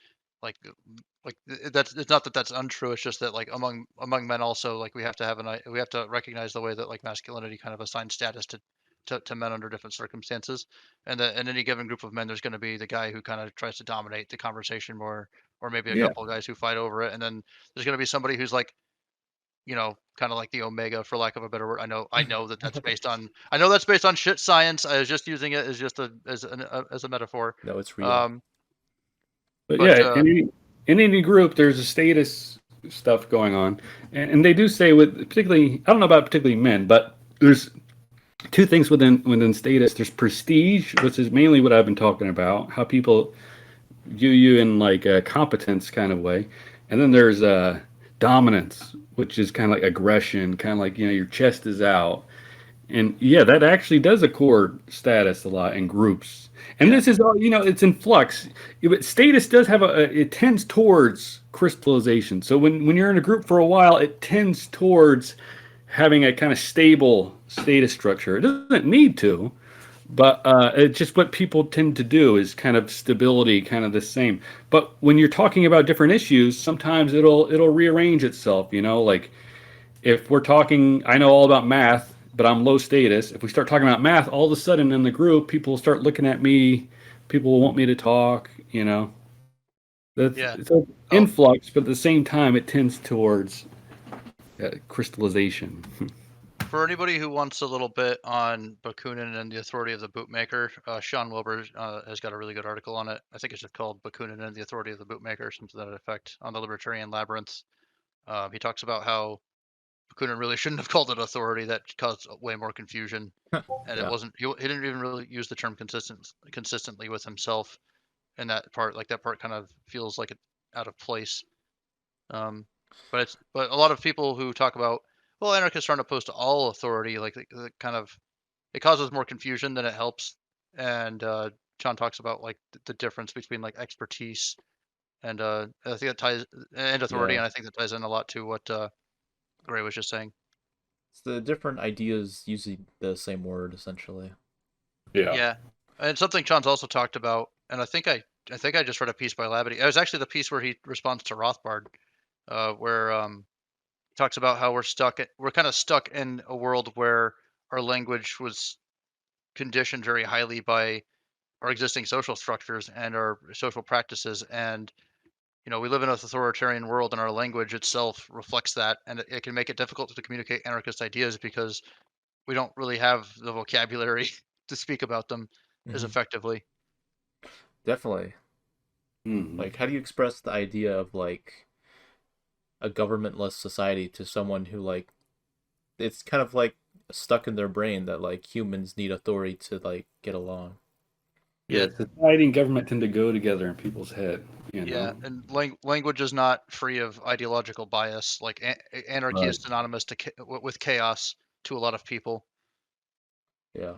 like that's it's not that that's untrue. It's just that like among men also like we have to recognize the way that like masculinity kind of assigns status to men under different circumstances, and that in any given group of men, there's going to be the guy who kind of tries to dominate the conversation more, or maybe a Yeah, couple of guys who fight over it, and then there's going to be somebody who's like kind of like the omega, for lack of a better word. I know that that's based on shit science. I was just using it as just as a metaphor. No, it's real. Um, but but yeah, in any group, there's a status stuff going on, and they do say, with particularly, I don't know about particularly men, but there's two things within status. There's prestige, which is mainly what I've been talking about, how people view you in like a competence kind of way, and then there's dominance, which is kind of like aggression, kind of like your chest is out, and yeah, that actually does accord status a lot in groups. And yeah, this is all, it's in flux. But status does have it tends towards crystallization. So when you're in a group for a while, it tends towards having a kind of stable status structure. It doesn't need to, but it's just what people tend to do is kind of stability, kind of the same. But when you're talking about different issues, sometimes it'll rearrange itself. Like if we're talking, I know all about math, but I'm low status. If we start talking about math, all of a sudden in the group, people will start looking at me. People will want me to talk. That's Yeah. it's an Oh, influx, but at the same time, it tends towards crystallization. for anybody who wants a little bit on Bakunin and the authority of the bootmaker, Sean Wilbur has got a really good article on it. I think it's just called Bakunin and the Authority of the Bootmaker, something to that effect, on the Libertarian Labyrinth. He talks about how Bakunin really shouldn't have called it authority. That caused way more confusion, and it Yeah. wasn't. He didn't even really use the term consistently with himself. And that part, like that part, kind of feels like it out of place. Um, but a lot of people who talk about, well, anarchists aren't opposed to all authority. Like kind of it causes more confusion than it helps. And John talks about like the difference between like expertise and I think that ties and authority, Yeah. and I think that ties in a lot to what Gray was just saying. It's the different ideas using the same word essentially. Yeah. Yeah, and something John's also talked about, and I think I just read a piece by Labadie. It was actually the piece where he responds to Rothbard, where he talks about how we're kind of stuck in a world where our language was conditioned very highly by our existing social structures and our social practices, and we live in an authoritarian world, and our language itself reflects that, and it can make it difficult to communicate anarchist ideas because we don't really have the vocabulary to speak about them as Hmm. effectively. Definitely. Hmm. Like, how do you express the idea of like a governmentless society to someone who like it's kind of like stuck in their brain that like humans need authority to like get along. Yeah, Yeah, society and government tend to go together in people's head. You yeah, know. and language is not free of ideological bias. Like anarchy Right. is synonymous with chaos to a lot of people. Yeah.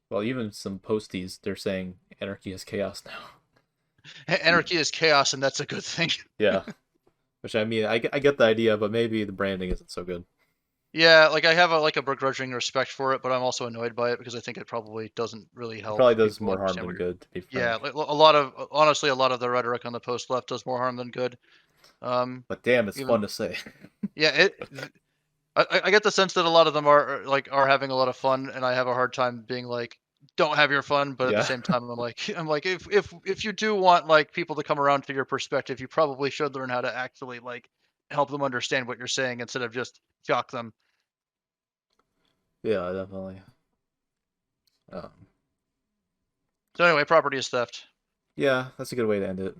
Well, even some posties, they're saying anarchy is chaos now. Anarchy is chaos, and that's a good thing. Yeah. Which I mean, I get the idea, but maybe the branding isn't so good. Yeah, like I have a begrudging respect for it, but I'm also annoyed by it because I think it probably doesn't really It help probably does people more harm understand than what you're. good, to be Yeah, frank. like a lot of honestly, a lot of the rhetoric on the post left does more harm than good. Um, But damn, it's even fun to say. yeah, I get the sense that a lot of them are having a lot of fun, and I have a hard time being like, don't have your fun, but at the Yeah. same time, I'm like, if you do want like people to come around to your perspective, you probably should learn how to actually like help them understand what you're saying instead of just shock them. Yeah, definitely. Um, So anyway, property is theft. yeah, that's a good way to end it.